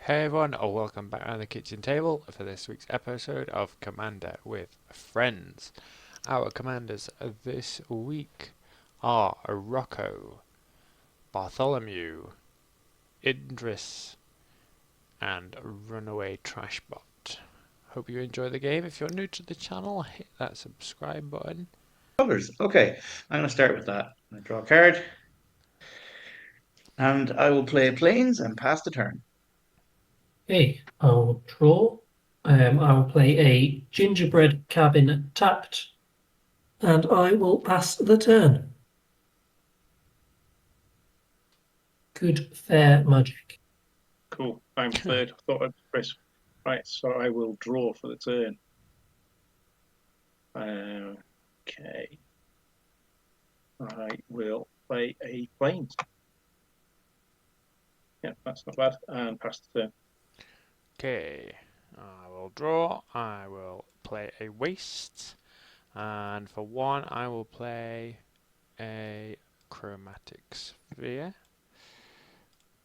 Hey everyone, welcome back around the kitchen table for this week's episode of Commander with Friends. Our commanders this week are Rocco, Bartholomew, Idris, and Runaway Trash-bot. Hope you enjoy the game. If you're new to the channel, hit that subscribe button. Colors. Okay, I'm going to start with that. I draw a card, and I will play planes and pass the turn. Okay, I'll draw. I will play a gingerbread cabin tapped, and I will pass the turn. Good, fair magic. Cool. I'm third. I thought I'd press. Right, so I will draw for the turn. Okay. I will play a planes. Yeah, that's not bad. And pass the turn. Okay, I will draw. I will play a waste. And for one, I will play a chromatic sphere.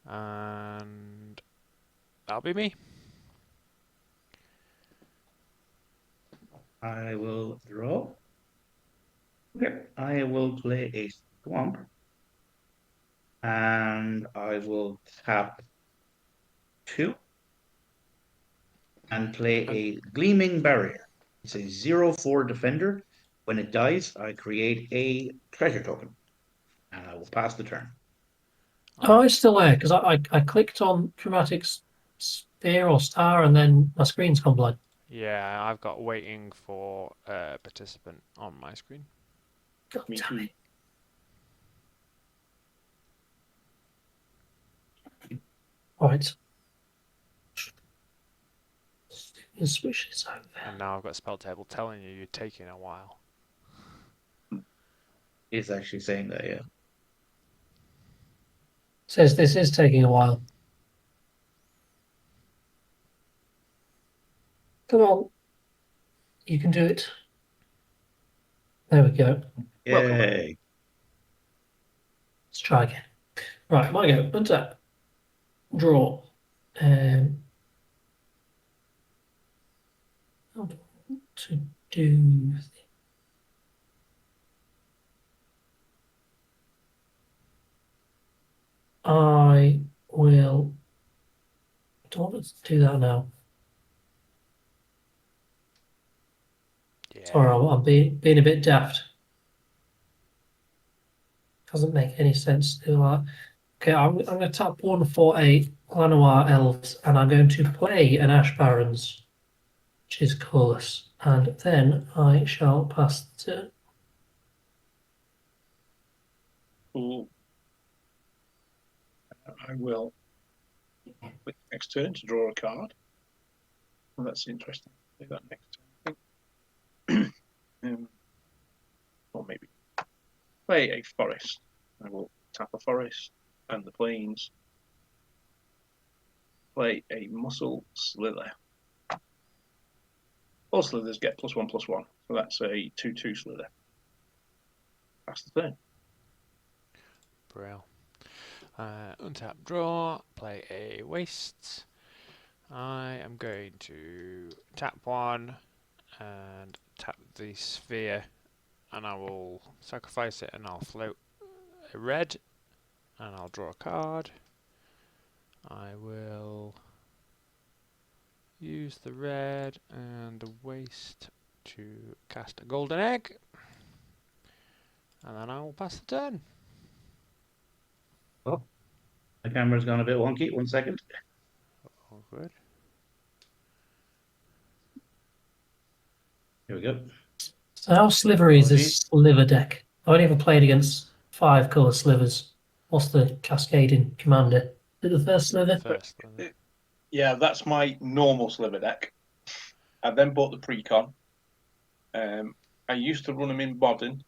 And that'll be me. I will draw. Okay, I will play a swamp, and I will tap two and play a gleaming barrier. It's a 0/4 defender. When it dies, I create a treasure token, and I will pass the turn. Oh, it's still there because I clicked on chromatic sphere or star, and then my screen's gone blank. Yeah, I've got waiting for a participant on my screen. God Me damn too. it! All right. Switch this over. And now I've got Spelltable telling you you're taking a while. It's actually saying that, yeah. Says this is taking a while. Come on, you can do it. There we go. Welcome. Yay. Let's try again. Right, my go. Untap. Draw. Um, how do I want to do this? I will. Don't want to do that now. Yeah. Sorry, I'm being a bit daft. Doesn't make any sense to do that. Okay, I'm going to tap one for a Lanoir Elves, and I'm going to play an Ash Barons, which is colourless, and then I shall pass the turn. Cool. I will click next turn to draw a card. Well, that's interesting. Do that next turn, I think. Or maybe play a forest. I will tap a forest and the plains. Play a muscle slither. All slithers get +1/+1, so that's a 2/2 slither. Pass the turn. Brill. Untap, draw, play a waste. I am going to tap one and tap the sphere, and I will sacrifice it and I'll float a red, and I'll draw a card. I will use the red and the waste to cast a golden egg, and then I will pass the turn. Oh, my camera's gone a bit wonky. 1 second. All good. Here we go. So how slivery is Apologies. this sliver deck? I've only ever played against 5 colour slivers. What's the cascading commander? Is it the first sliver? First, Yeah, that's my normal sliver deck. I then bought the Precon. I used to run them in modern.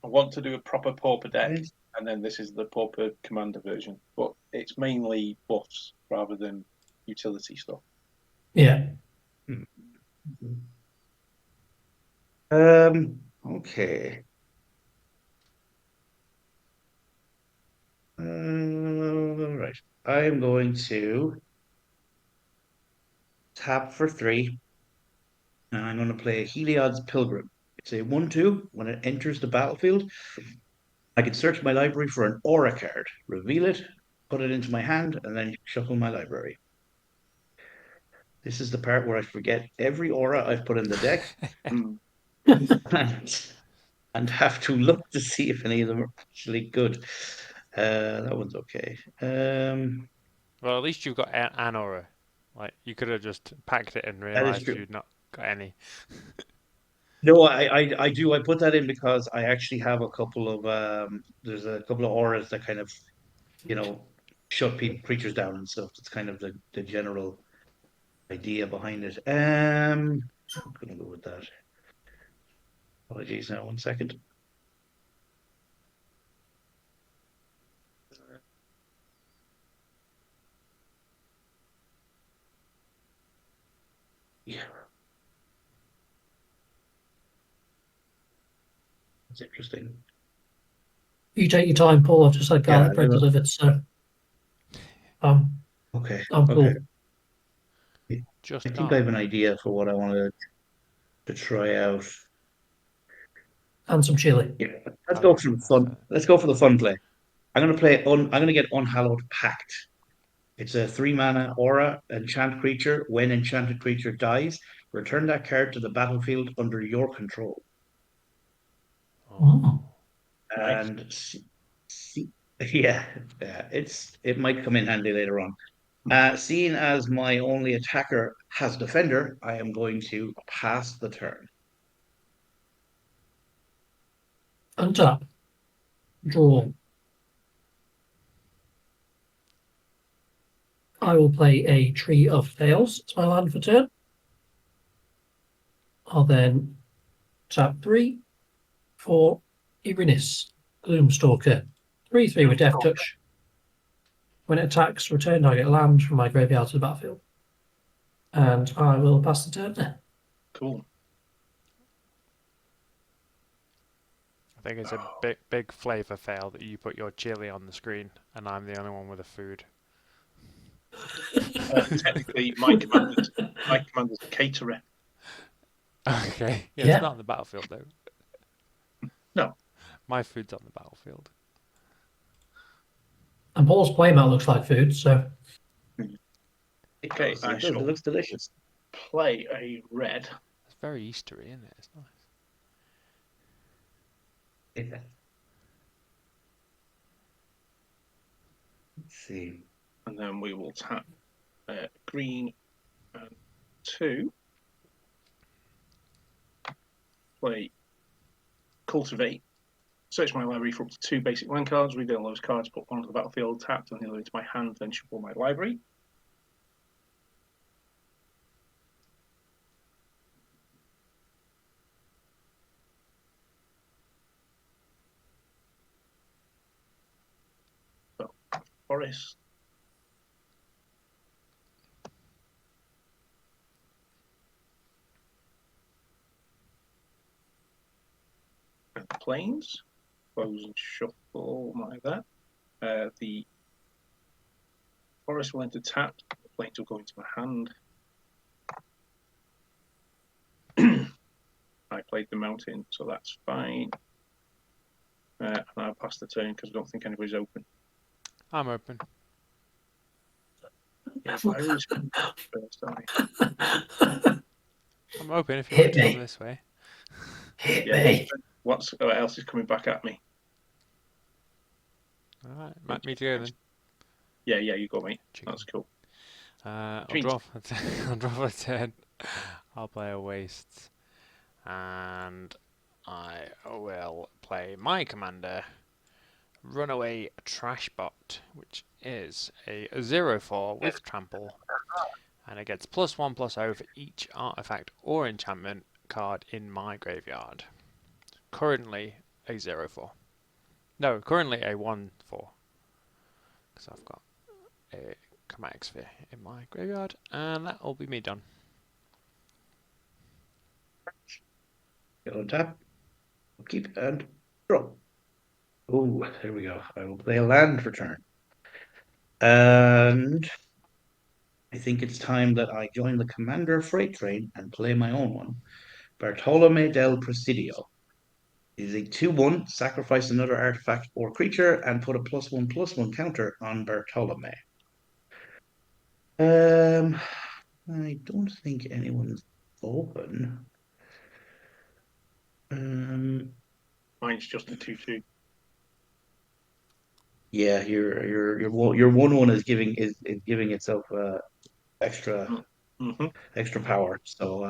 I want to do a proper pauper deck, and then this is the pauper commander version. But it's mainly buffs rather than utility stuff. Yeah. Okay. Right. I am going to tap for 3, and I'm going to play Heliod's Pilgrim. It's a 1/2. When it enters the battlefield, I can search my library for an aura card, reveal it, put it into my hand, and then shuffle my library. This is the part where I forget every aura I've put in the deck and have to look to see if any of them are actually good. That one's okay. Well, at least you've got an aura. Like, you could have just packed it and That is realised true. you'd not got any. No, I do. I put that in because I actually have a couple of there's a couple of auras that kind of, shut creatures down and stuff. That's kind of the general idea behind it. I'm gonna go with that. Apologies now, 1 second. Yeah. That's interesting. You take your time, Paul. I've just had garlic bread delivered, so Okay. I'm cool. Okay. Just I think I garlic. have an idea for what I wanted to try out. And some chili. Yeah, let's go for the fun. Let's go for the fun play. I'm gonna get Unhallowed Pact. It's a 3-mana aura enchant creature. When enchanted creature dies, return that card to the battlefield under your control. Oh. And yeah, it might come in handy later on. Seeing as my only attacker has defender, I am going to pass the turn. Untap. Draw. I will play a Tree of Fails as my land for turn. I'll then tap 3 for Erinis, Gloomstalker. 3/3 with Death Touch. When it attacks, return target land from my graveyard to the battlefield. And I will pass the turn. Cool. I think it's a big flavour fail that you put your chili on the screen and I'm the only one with the food. Technically, my commander's a caterer. Okay. Yeah, Yeah. it's not on the battlefield though. No. My food's on the battlefield. And Paul's playmat looks like food, so. Okay, It looks delicious. Play a red. It's very Eastery, isn't it? It's nice. Yeah. Let's see. And then we will tap green and 2. Play Cultivate. Search my library for up to 2 basic land cards. Reveal those cards, put one onto the battlefield, tapped, and the other into my hand, then shuffle my library. So, Forest. And Plains. Close and shuffle my that. The Forest will enter tapped. The Plains will go into my hand. I played the Mountain, so that's fine. And I'll pass the turn because I don't think anybody's open. I'm open. Yeah, but I always come first, don't I? I'm open if you Hit want to me. come this way. Hit Yeah. me. What else is coming back at me? Alright, me to go then. Yeah, you go, mate. Chicken. That's cool. I'll Treat. draw I'll draw a turn. I'll play a waste. And I will play my commander, Runaway Trash-bot, which is a 0/4 with trample. And it gets +1/+0 for each artifact or enchantment card in my graveyard. Currently a 0/4. No, currently a 1/4. Because I've got a chromatic sphere in my graveyard, and that will be me done. Go tap, keep, and draw. Oh, there we go. I will play a land for turn. And I think it's time that I join the Commander freight train and play my own one. Bartolome del Presidio. It is a 2/1, sacrifice another artifact or creature and put a +1/+1 counter on Bartolome. I don't think anyone's open. Mine's just a 2/2. Yeah, your 1/1 is giving itself extra Mm-hmm. extra power. So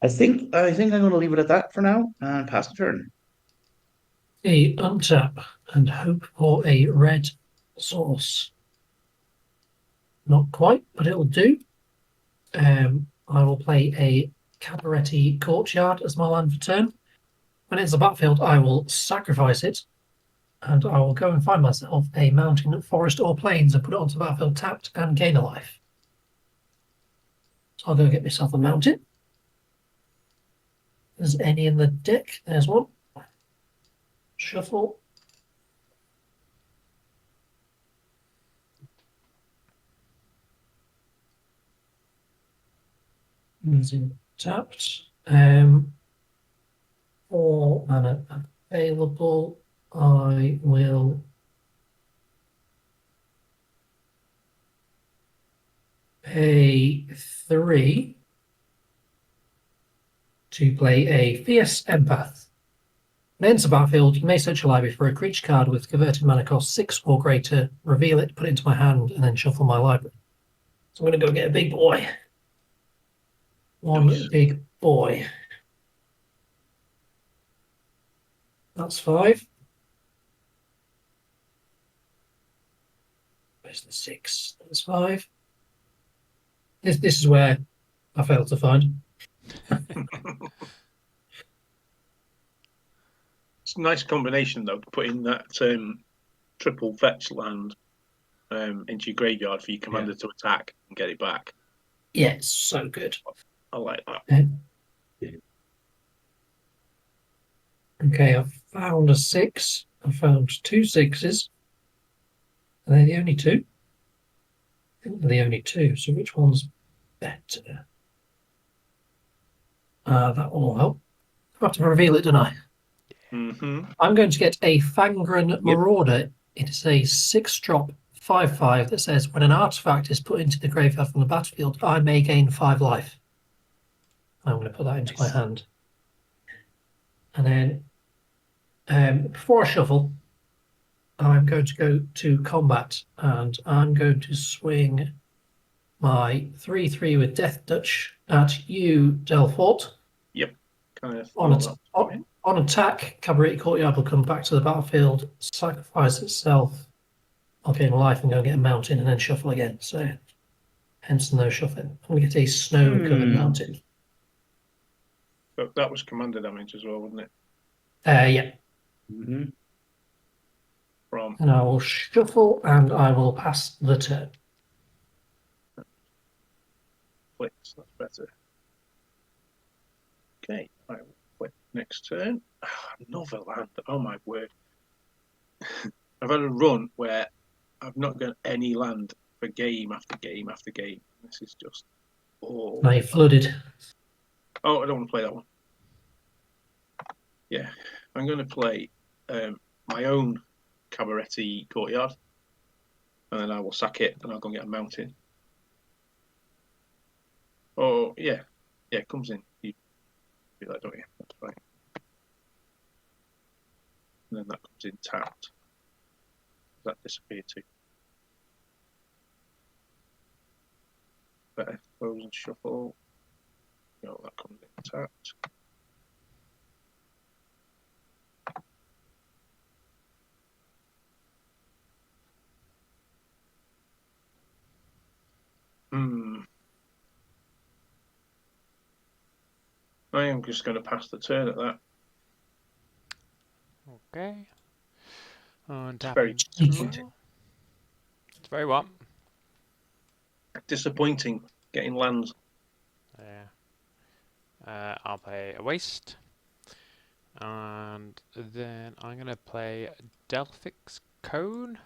I think I'm going to leave it at that for now and pass the turn. Untap and hope for a red source. Not quite, but it'll do. I will play a Cabaretti Courtyard as my land for turn. When it's a battlefield, I will sacrifice it, and I will go and find myself a mountain, forest, or plains and put it onto the battlefield tapped and gain a life. So I'll go get myself a mountain. If there's any in the deck, there's one. Shuffle. Using tapped. 4 mana available. I will pay 3 to play a Fierce Empath. When it enters the battlefield, you may search your library for a creature card with converted mana cost 6 or greater, reveal it, put it into my hand, and then shuffle my library. So I'm going to go get a big boy. One Nice. big boy. That's 5. Where's the 6? That's 5. This is where I failed to find. It's a nice combination, though, to put in that triple fetch land into your graveyard for your commander to attack and get it back. Yeah, it's so good. I like that. Okay, I've found a 6. I found 2 6s. Are they the only 2? I think they're the only 2, so which one's better? That one will help. I have to reveal it, don't I? Mm-hmm. I'm going to get a Fangren Marauder. It is a 6-drop 5/5 that says when an artifact is put into the graveyard from the battlefield, I may gain 5 life. I'm going to put that into my hand. And then before I shuffle, I'm going to go to combat and I'm going to swing my 3/3 with Death Touch at you, Delfort. Yep. Kind of On attack, Cabaretti Courtyard will come back to the battlefield, sacrifice itself. I'll gain life and go and get a mountain and then shuffle again. So, hence no shuffling. I'm going to get a snow-covered mountain. So that was commander damage as well, wasn't it? Yeah. Mm-hmm. And I will shuffle and I will pass the turn. Clicks, that's better. Okay, I will play next turn. Another land. Oh my word. I've had a run where I've not got any land for game after game after game. This is just Now you're flooded. Oh, I don't want to play that one. Yeah, I'm going to play my own Cabaretti Courtyard, and then I will sack it, and I'll go and get a mountain. Oh, yeah, it comes in. You do that, don't you? That's fine. And then that comes in tapped. Does that disappear too? Better close and shuffle. No, that comes in tapped. I am just going to pass the turn at that. Okay. It's very disappointing. It's very what? Disappointing getting lands. Yeah. I'll play a waste. And then I'm going to play Delphix Cone.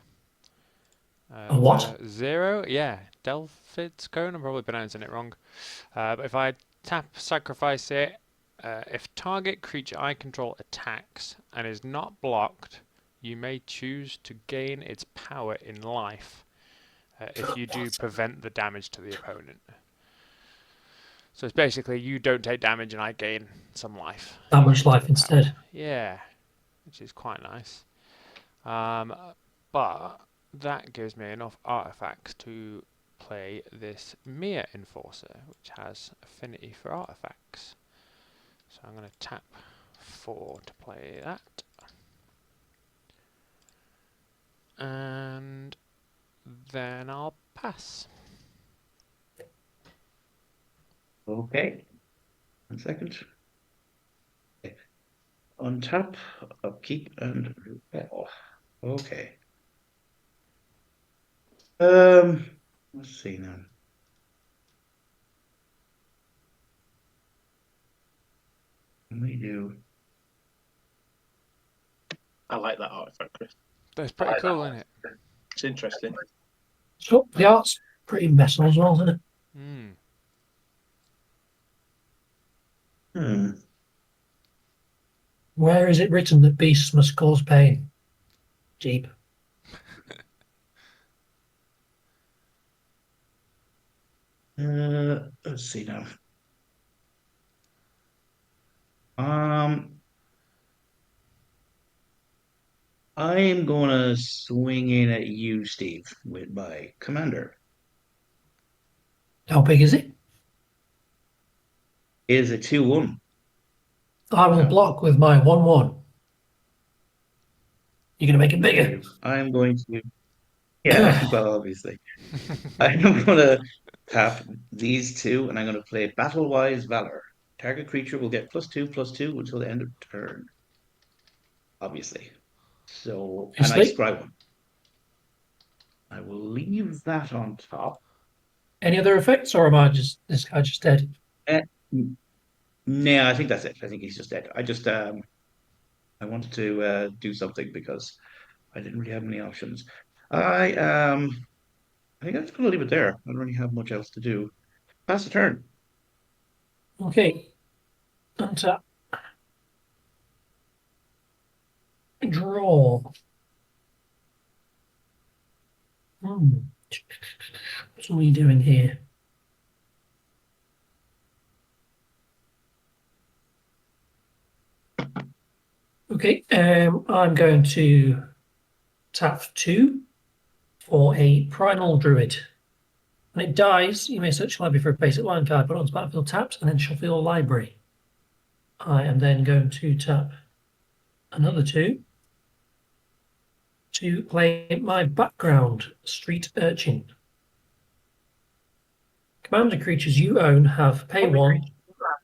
A what? 0, yeah, Delphid's Cone. I'm probably pronouncing it wrong. But if I tap sacrifice it, if target creature I control attacks and is not blocked, you may choose to gain its power in life. If you do, prevent the damage to the opponent. So it's basically you don't take damage and I gain some life. That much life Power. instead. Yeah, which is quite nice. But that gives me enough artifacts to play this Mere Enforcer, which has affinity for artifacts. So I'm going to tap 4 to play that. And then I'll pass. Okay. 1 second. Okay. Untap, upkeep, and repel. Okay. Let's see now. What we do? I like that artifact, Chris. That's pretty cool, isn't it? It's interesting. So the art's pretty metal as well, isn't it? Mm. Hmm. Where is it written that beasts must cause pain? Jeep. Let's see now. I'm gonna swing in at you, Steve, with my commander. How big is it? It is a 2/1. I will Yeah. block with my 1/1. You're going to make it bigger. I'm going to, yeah, well, obviously. I'm gonna tap these two, and I'm gonna play Battle-Wise Valor. Target creature will get +2/+2 until the end of turn. Obviously. So, and I Obviously. scry one. I will leave that on top. Any other effects, or am I just this guy just dead? Nah, I think that's it. I think he's just dead. I wanted to do something because I didn't really have many options. I think I'm just gonna leave it there. I don't really have much else to do. Pass the turn. Okay. Untap. Draw. What are we doing here? Okay, I'm going to tap 2 for a Primal Druid. When it dies, you may search your library for a basic line card, put it onto battlefield tapped, and then shuffle your library. I am then going to tap another 2 to play my background, Street Urchin. Commander creatures you own have pay 1,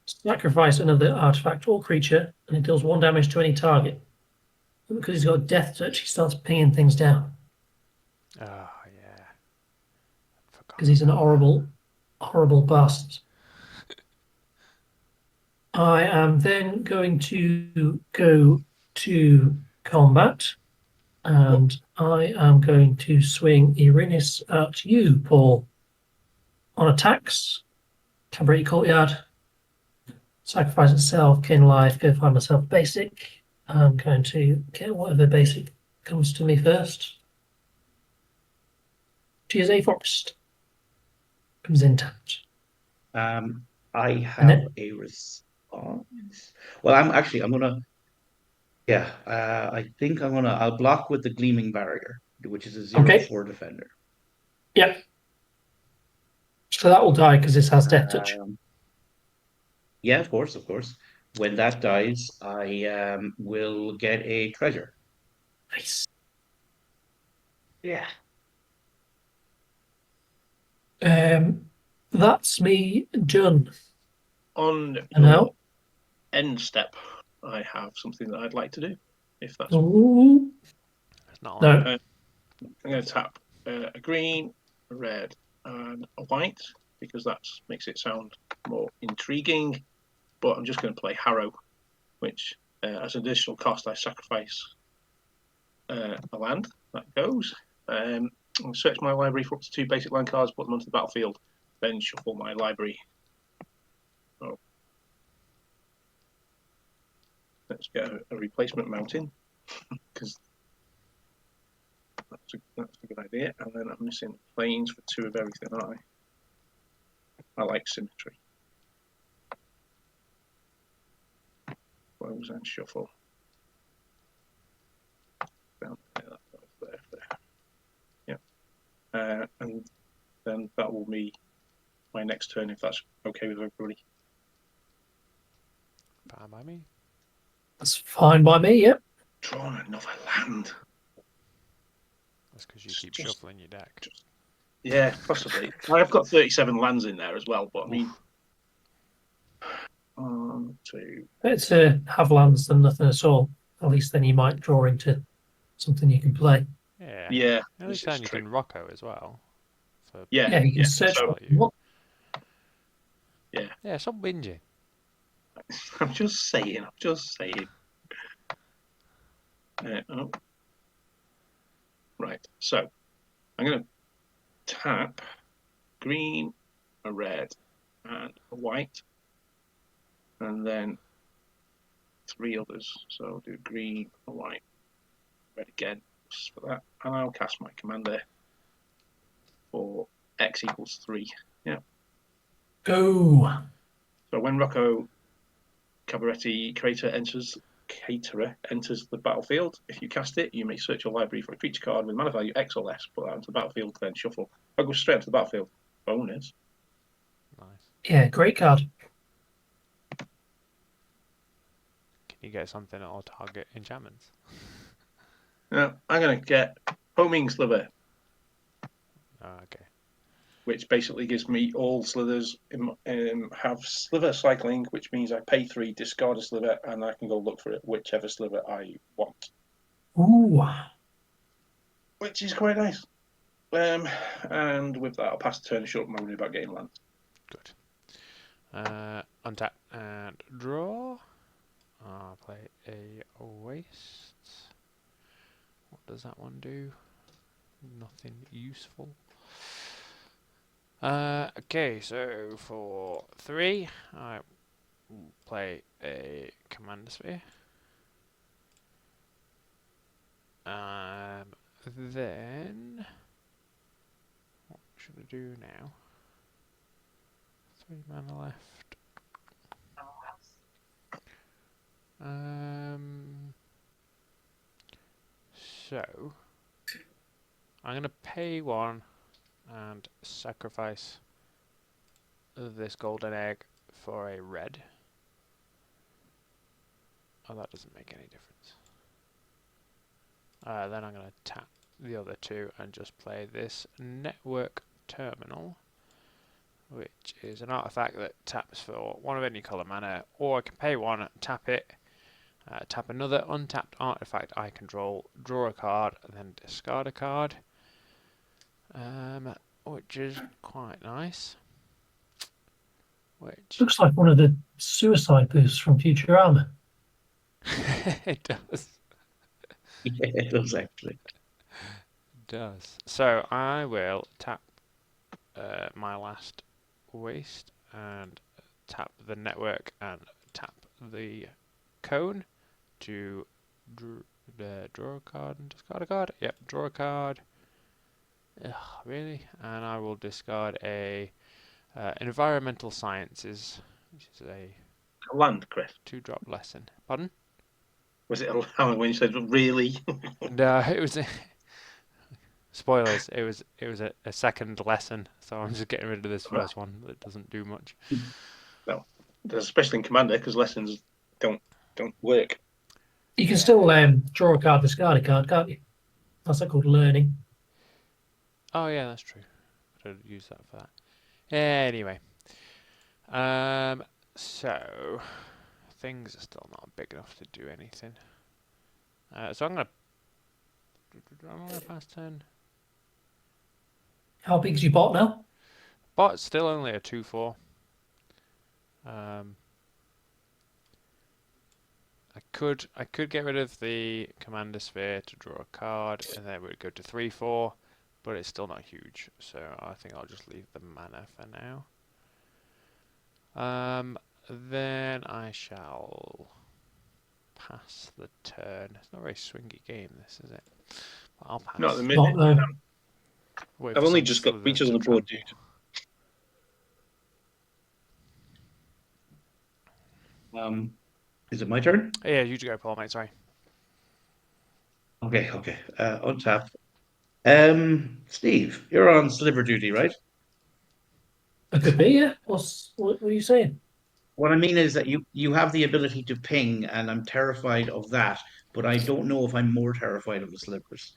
sacrifice another artifact or creature, and it deals 1 damage to any target. Because he's got a death touch, he starts pinging things down. Oh, yeah. Because he's an horrible, horrible bastard. I am then going to go to combat, and I am going to swing Erinis at you, Paul. On attacks, Cabaretti Courtyard, sacrifice itself, kin life, go find myself a basic. I'm going to get whatever basic comes to me first. She is a forest. Comes in tapped. I have a response. Well, I'm gonna, yeah, I think I'll block with the Gleaming Barrier, which is a 0/4 defender. Yep. So that will die because this has death touch. Yeah, of course, of course. When that dies, I will get a treasure. Nice. Yeah. That's me done. On And now? end step, I have something that I'd like to do. If that's Ooh. It's not No. like I'm going to tap a green, a red, and a white because that makes it sound more intriguing. But I'm just going to play Harrow, which as an additional cost, I sacrifice a land. That goes. I'll search my library for up to 2 basic land cards, put them onto the battlefield, then shuffle my library. Oh. Let's get a replacement mountain, because that's a good idea. And then I'm missing planes for 2 of everything, aren't I? I like symmetry. Close and shuffle. Down there. Yeah. And then that will be my next turn, if that's okay with everybody. Fine by me. That's fine by me, yep. Drawn another land. That's because you keep shuffling your deck. Yeah, possibly. I've got 37 lands in there as well, but I mean, 1, 2. Better to have lands than nothing at all. At least then you might draw into something you can play. Yeah. Yeah. At least then you can Rocco as well. Yeah. Yeah, you can search for what you want. Yeah. Yeah, stop whinging. I'm just saying. Oh. Right. So I'm going to tap green, a red, and a white, and then 3 others. So I'll do green, a white, red again for that, and I'll cast my commander for X equals 3. Yeah. Go. So when Rocco Cabaretti Caterer enters the battlefield, if you cast it, you may search your library for a creature card with mana value X or less, put that onto the battlefield, then shuffle. I'll go straight onto the battlefield. Bonus. Nice. Yeah, great card. Can you get something that will target enchantments? Now, I'm going to get Homing Sliver, Oh, okay. which basically gives me all slithers have sliver cycling, which means I pay 3, discard a sliver, and I can go look for it, whichever sliver I want. Ooh. Which is quite nice. And with that, I'll pass the turn and shut up my worry about getting land. Good. Untap and draw. I'll play a waste. What does that one do? Nothing useful. Okay, so for 3, I will play a Commander Sphere. Then what should I do now? 3 mana left. So I'm gonna pay 1 and sacrifice this golden egg for a red. Oh, that doesn't make any difference. Then I'm going to tap the other 2 and just play this network terminal, which is an artifact that taps for 1 of any colour mana, or I can pay 1, tap it, tap another untapped artifact I control, draw a card, and then discard a card, which is quite nice. Which Looks like one of the suicide boosts from Futurama. it does. Yeah, it does actually. It does. So I will tap my last waste and tap the network and tap the cone to draw a card and discard a card. Yep, draw a card. Ugh, really? And I will discard a environmental sciences, which is a Land, Chris. 2-drop lesson. Pardon? Was it allowing when you said really? No, it was. Spoilers. It was a second lesson, so I'm just getting rid of this first one that doesn't do much. No, especially in Commander, because lessons don't work. You can still draw a card, discard a card, can't you? That's called learning. Oh yeah, that's true. Could have used that for that. Anyway, so things are still not big enough to do anything. So I'm gonna pass turn. How big is your bot now? But still only a 2/4. I could get rid of the Commander Sphere to draw a card, and then we'd go to 3/4. but it's still not huge. So I think I'll just leave the mana for now. Then I shall pass the turn. It's not a very swingy game, this, is it? But I'll pass. Not at the Not minute. Wait I've for only some just got slithers creatures to on the board, trample. dude. Is it my turn? Yeah, you go, Paul, mate. Sorry. Okay. Untap. Steve, you're on sliver duty, right? It could be, yeah. What are you saying? What I mean is that you have the ability to ping, and I'm terrified of that, but I don't know if I'm more terrified of the slivers.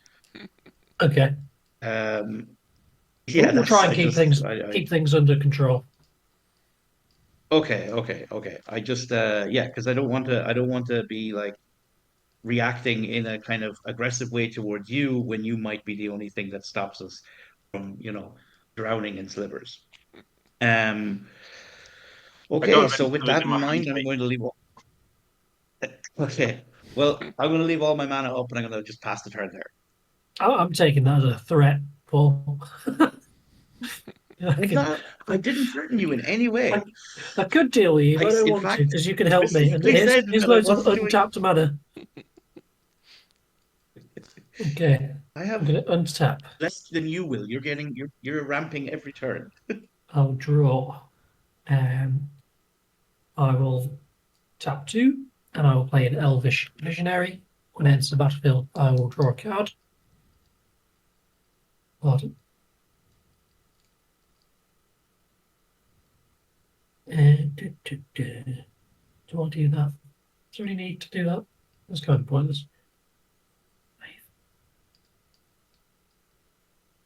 Okay. Yeah, We'll try and I keep things under control. okay. I just yeah, because I don't want to be like reacting in a kind of aggressive way towards you when you might be the only thing that stops us from, drowning in slivers. Um I don't okay, have so any with colours that in in my hand, mind, I'm mate. going to leave okay. Well, I'm going to leave all my mana up and I'm going to just pass the turn there. I'm taking that as a threat, Paul. I didn't threaten you in any way. I could deal with you, but I don't in want to fact, because you can help me. And specifically said here's that I loads of wasn't doing. untapped mana. Okay, I I'm have going to untap. less than you will. You're ramping every turn. I'll draw. I will tap 2, and I will play an Elvish Visionary. When it enters the battlefield, I will draw a card. Pardon. Do I do that? Is there any need to do that? That's kind of pointless. I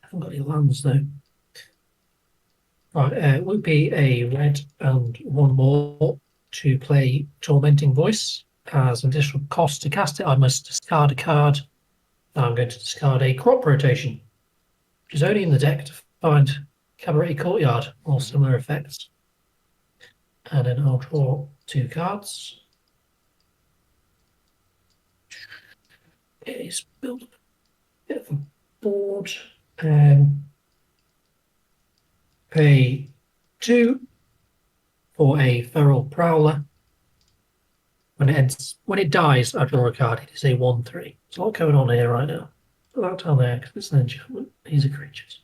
haven't got any lands though. Right, it would be a red and one more to play Tormenting Voice. As an additional cost to cast it, I must discard a card. Now I'm going to discard a Crop Rotation, which is only in the deck to find Cabaretti Courtyard or similar effects. And then I'll draw 2 cards. It's built a bit of a board. Pay 2 for a Feral Prowler. When it dies, I draw a card. It is a 1/3. There's a lot going on here right now. Put that down there because it's an enchantment. These are creatures.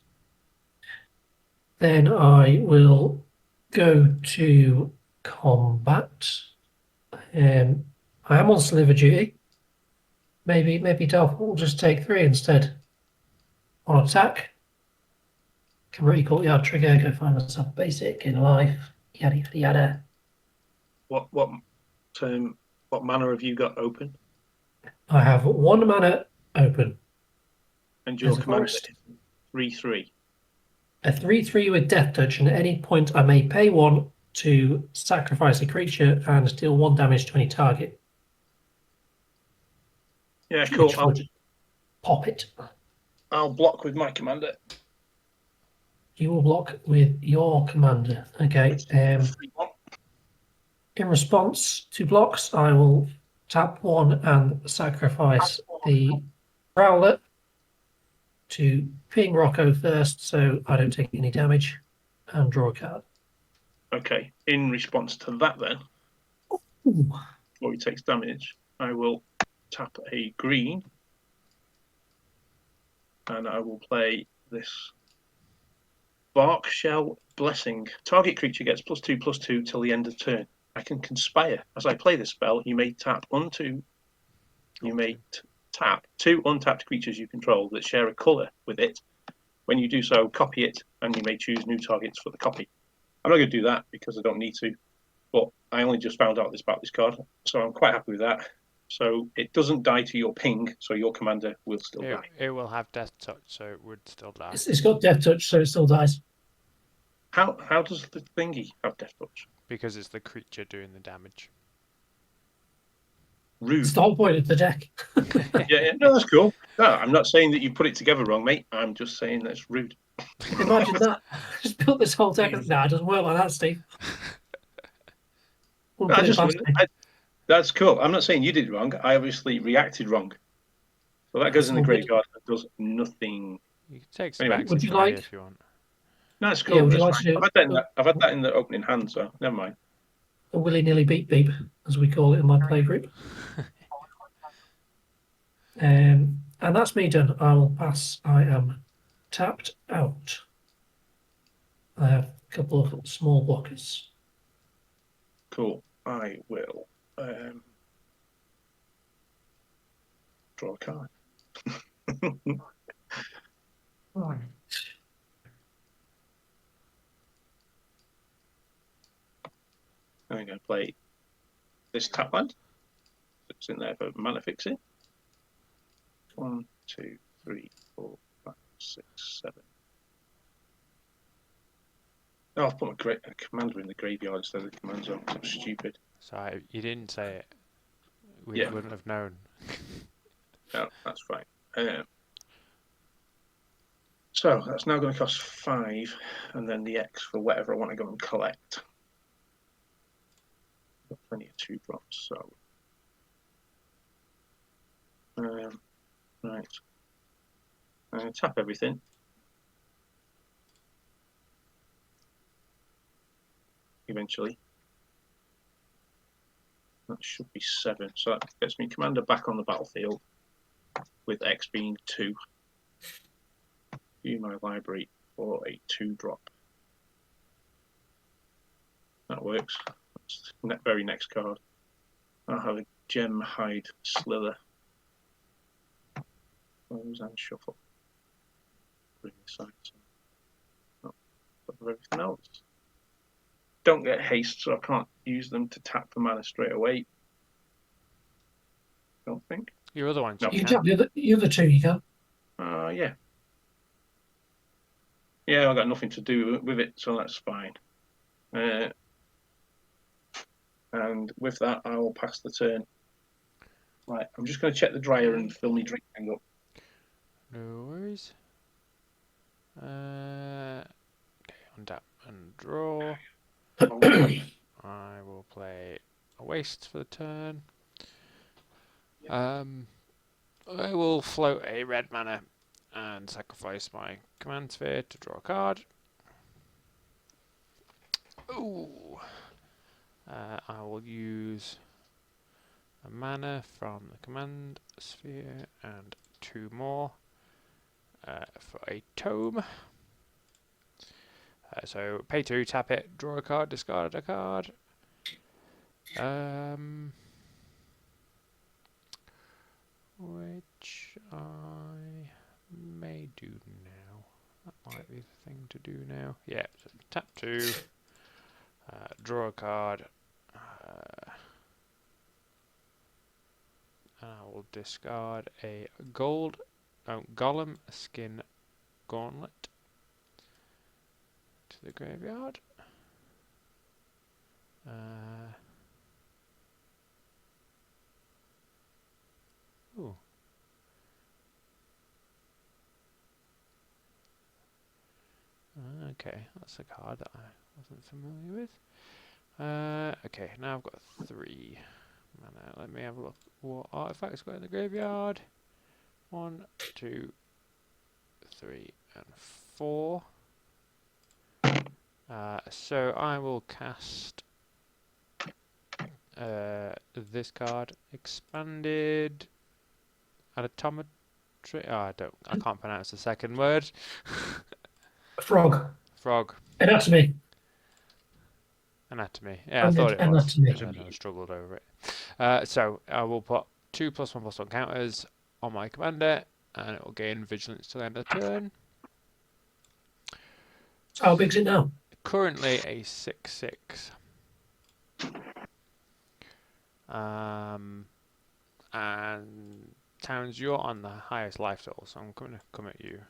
Then I will go to combat. I am on sliver duty. Maybe Delph will just take 3 instead. On attack. Cabaretti Courtyard trigger, go find myself basic in life. Yada yada yada. What mana have you got open? I have 1 mana open. And your As a commander forest. is 3/3. A 3/3 with Death Touch, and at any point I may pay 1 to sacrifice a creature and deal 1 damage to any target. Yeah, cool. Which would pop it. I'll block with my commander. You will block with your commander. Okay. In response to blocks, I will tap 1 and sacrifice the Prowler to ping Rocco first, so I don't take any damage, and draw a card. Okay. In response to that, then, Ooh. before he takes damage, I will tap a green, and I will play this Bark Shell Blessing. Target creature gets +2/+2 till the end of turn. I can conspire. As I play this spell, you may tap tap 2 untapped creatures you control that share a colour with it. When you do so, copy it, and you may choose new targets for the copy. I'm not going to do that because I don't need to, but I only just found out about this card, so I'm quite happy with that. So it doesn't die to your ping, so your commander will still die. It will have Death Touch, so it would still die. It's got Death Touch, so it still dies. How does the thingy have Death Touch? Because it's the creature doing the damage. Rude. It's the whole point of the deck. Yeah, no, that's cool. No, I'm not saying that you put it together wrong, mate. I'm just saying that's rude. Imagine that. Just built this whole deck. Nah, it doesn't work like that, Steve. No, that's cool. I'm not saying you did wrong. I obviously reacted wrong. So that goes in the graveyard and does nothing. You can take some Anyway, back would you Presidia like- if you want. No, it's Yeah, cool. would you That's like fine. to do I've had that in the opening hand, so never mind. a willy-nilly beep, as we call it in my play group? And that's me done. I will pass. I am tapped out. I have a couple of small blockers. Cool. I will draw a card. I'm going to play this tap land. It's in there for mana fixing. 1, 2, 3, 4, 5, 6, 7. Oh, I've put my commander in the graveyard instead of the command zone. I'm stupid. Sorry, you didn't say it. We Yeah. wouldn't have known. No, that's fine. So that's now going to cost 5, and then the X for whatever I want to go and collect. Got plenty of 2-drops, so. Right. I'm going to tap everything. Eventually. That should be 7. So that gets me commander back on the battlefield with X being 2. View my library for a 2-drop. That works. That's the very next card. I'll have a gem hide slither. Close and shuffle. Bring this side. Top of everything else. Don't get haste, so I can't use them to tap for mana straight away. Don't think. Your other ones, No. You you can can. tap the other two. You can. Yeah. Yeah, I've got nothing to do with it, so that's fine. And with that, I will pass the turn. Right, I'm just going to check the dryer and fill me drink thing up. No worries. Okay, untap and draw. I will play a waste for the turn. I will float a red mana and sacrifice my command sphere to draw a card. Ooh. I will use a mana from the command sphere and 2 more for a tome. So pay 2, tap it, draw a card, discard a card. Which I may do now. That might be the thing to do now. Yeah, so tap 2, draw a card, and I will discard a golem skin gauntlet to the graveyard. Ooh. Okay, that's a card that I wasn't familiar with. Okay, now I've got 3 mana. Let me have a look what artifacts got in the graveyard. 1, 2, 3, and 4. So I will cast this card, Expanded Anatometry. I can't pronounce the second word. Frog. Frog. Anatomy. Anatomy. Yeah, I thought it was. Anatomy. And then I struggled over it. So I will put 2 +1/+1 counters on my commander, and it will gain vigilance till the end of the turn. So how big's it now? Currently a 6/6. And Towns, you're on the highest life total, so I'm going to come at you.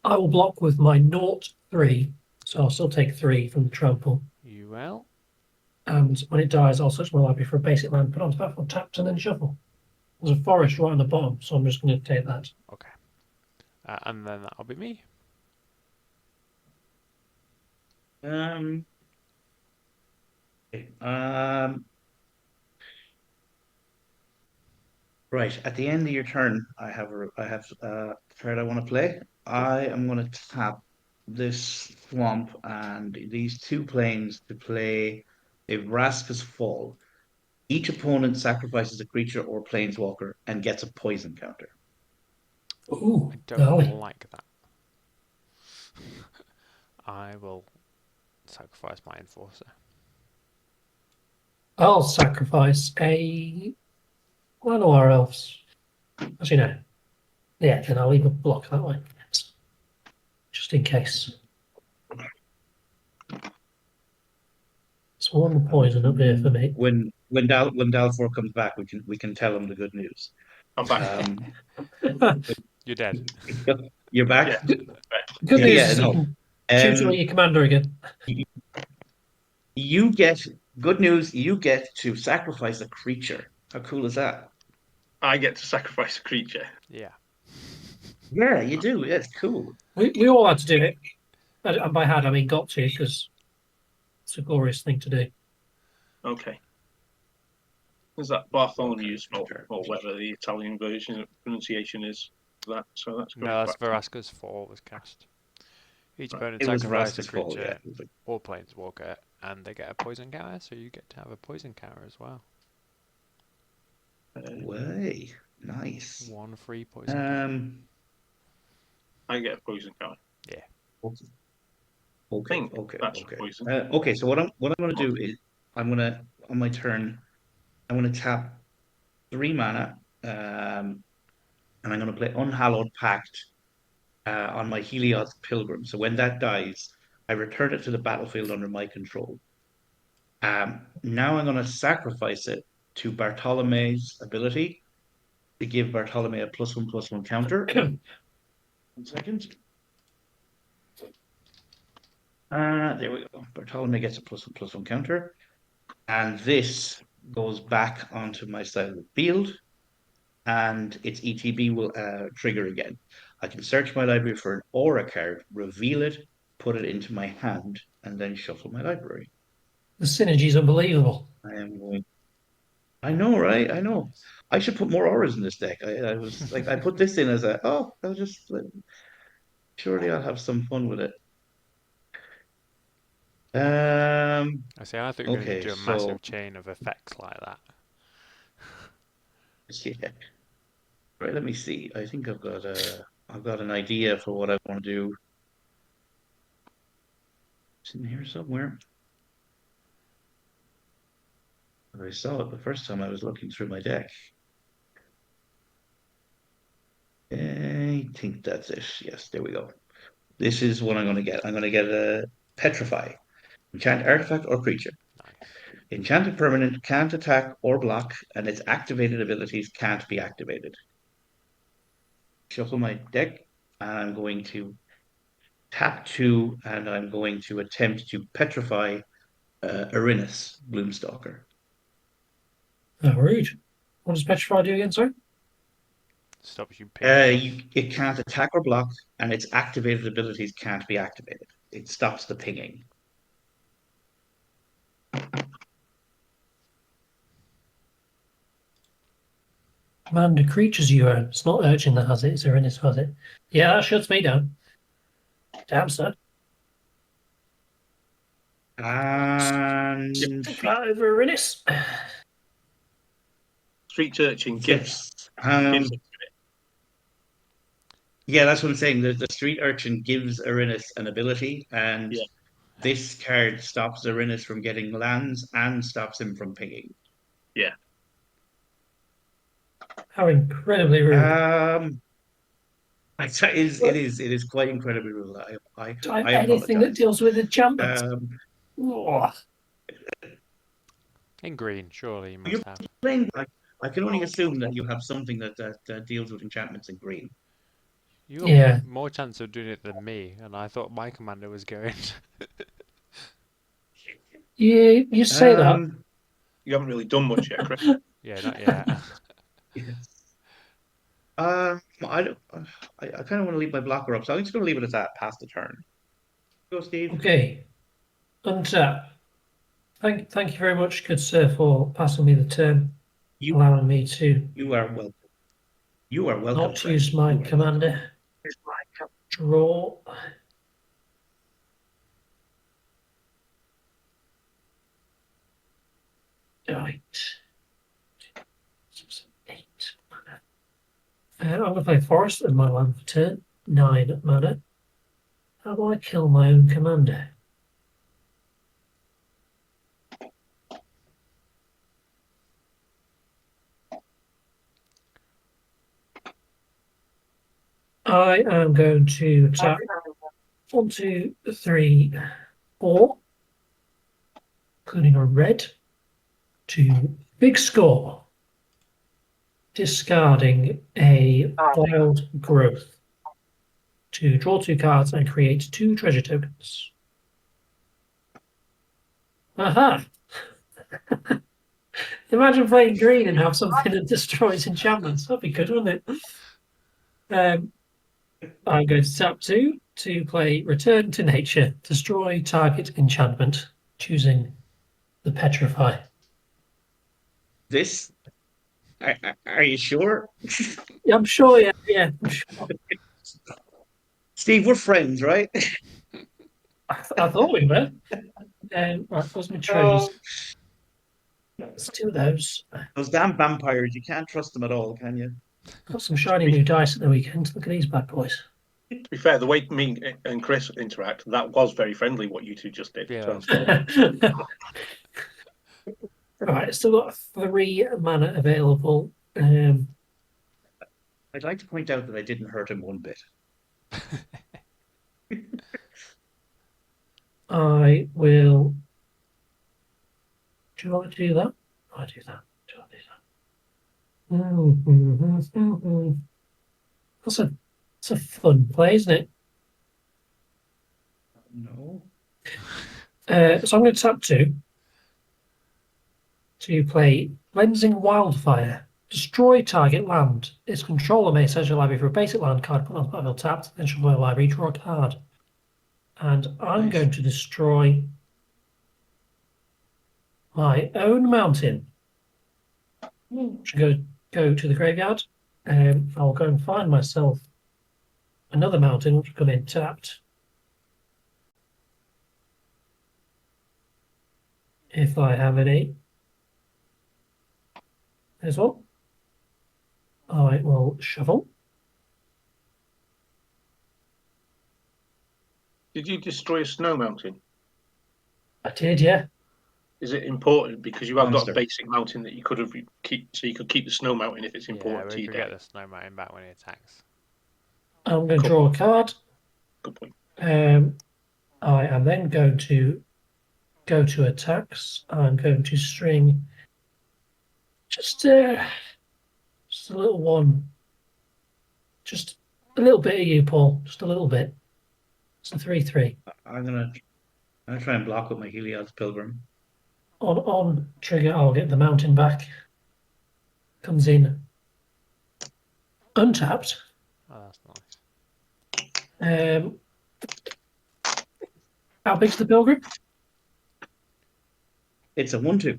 I will block with my 0/3, so I'll still take 3 from the trample. You will. And when it dies, I'll search my library for a basic land, put it onto the battlefield, tapped, and then shuffle. There's a forest right on the bottom, so I'm just going to take that. Okay. And then that'll be me. Okay. Right, at the end of your turn, I have a card I want to play. I am going to tap this swamp and these two planes to play a Vraska's Fall. Each opponent sacrifices a creature or planeswalker and gets a poison counter. Ooh, I don't gnarly. like that. I will sacrifice my enforcer. I'll sacrifice a Llanowar Elves. Actually, no. Yeah, then I'll leave a block that way. Just in case. It's one poison up here for me. When Dalfor comes back, we can tell him the good news. I'm back. You're dead. You're back. Good news Yeah, is no. you can choose Um, your commander again. you get good news. You get to sacrifice a creature. How cool is that? I get to sacrifice a creature. Yeah. Yeah, you do. Yeah, it's cool. We all had to do it. And by had, I mean got to, because it's a glorious thing to do. Okay. Is that Bartholomew Okay, or, sure. or whatever the Italian version pronunciation is for that? So that's good. No, that's Vraska's Fall was cast. Each opponent It was sacrifices a Vraska's Fall, creature yeah. or planeswalker, and they get a poison counter, so you get to have a poison counter as well. Way nice. One free poison counter. I get a poison card. Yeah. Okay. That's poison. Okay. So what I'm going to do is I'm going to on my turn I'm going to tap 3 mana, and I'm going to play Unhallowed Pact on my Helios Pilgrim. So when that dies, I return it to the battlefield under my control. Now I'm going to sacrifice it to Bartolome's ability to give Bartolome a +1/+1 counter. 1 second. There we go. Bartolome gets a +1/+1 counter. And this goes back onto my side of the field. And its ETB will trigger again. I can search my library for an aura card, reveal it, put it into my hand, and then shuffle my library. The synergy's unbelievable. I know, right? I know. I should put more auras in this deck. I was like, I put this in as I'll just surely I'll have some fun with it. I say, I think we're going to Okay, do a massive chain of effects like that. Yeah. Right, let me see. I think I've got an idea for what I want to do. It's in here somewhere. I saw it the first time I was looking through my deck. I think that's it. Yes, there we go. This is what I'm going to get. I'm going to get a Petrify. Enchant artifact or creature. Nice. Enchanted permanent can't attack or block, and its activated abilities can't be activated. Shuffle my deck, and I'm going to tap 2, and I'm going to attempt to petrify Erinis, Gloomstalker. Oh, rude. What does Petrify do again, sorry? Stops you picking. It can't attack or block, and its activated abilities can't be activated. It stops the pinging. Commander creatures you own. It's not Urchin that has it, it's Erinis who has it. Yeah, that shuts me down. Damn, son. And Over Erinis. Street urchin gives. gives yeah, that's what I'm saying. The street urchin gives Erinis an ability, and this card stops Erinis from getting lands and stops him from pinging. Yeah. How incredibly rude. It is quite incredibly rude. I anything that apologize. deals with enchantments. In green, surely you must have. I can only assume that you have something that deals with enchantments in green. You have more chance of doing it than me, and I thought my commander was going. Yeah, you say that. You haven't really done much yet, Chris. Yeah, not yet. I kind of want to leave my blocker up, so I'm just going to leave it at that past the turn. Go, Steve. Okay. Untap. Thank you very much, good sir, for passing me the turn, allowing me to. You are welcome. You are welcome. Not friend. use my You are commander. Draw. Right. 8 mana. I'm going to play Forest in my land for turn. 9 mana. How do I kill my own commander? I am going to attack 1, 2, 3, 4, including a red, to big score, discarding a wild growth to draw 2 cards and create 2 treasure tokens. Aha! Imagine playing green and have something that destroys enchantments. That'd be good, wouldn't it? I'm going to tap 2 to play Return to Nature. Destroy target enchantment, choosing the Petrify. This? Are you sure? Yeah, I'm sure, yeah, I'm sure. Steve, we're friends, right? I thought we were. Right, where's my treasures? Let's do those. Those damn vampires, you can't trust them at all, can you? Got some shiny new dice at the weekend. Look at these bad boys. To be fair, the way me and Chris interact, that was very friendly. What you two just did. Yeah. So, Right, still got 3 mana available. I'd like to point out that I didn't hurt him one bit. I will. Do you want to do that? I do that. Do I do that? That's a fun play, isn't it? No. So I'm going to tap 2 to play Cleansing Wildfire. Destroy target land. Its controller may search your library for a basic land card, put on the battlefield tapped, then shuffle your library, draw a card. And I'm Nice. going to destroy my own mountain. Should go to the graveyard. I'll go and find myself another mountain which will come in tapped. If I have any. There's one. I will shuffle. did you destroy a snow mountain? I did, yeah. Is it important because you have got Monster. a basic mountain that you could have keep, so you could keep the snow mountain if it's Yeah, important to we you? could get the snow mountain back when he attacks. I'm going to draw a card. Good point. I am then going to go to attacks. I'm going to string just a little one. Just a little bit of you, Paul. Just a little bit. It's a 3/3. I'm gonna try and block with my Heliod's Pilgrim. On trigger, I'll get the mountain back. Comes in untapped. Oh, that's nice. How big's the pilgrim? It's a 1/2.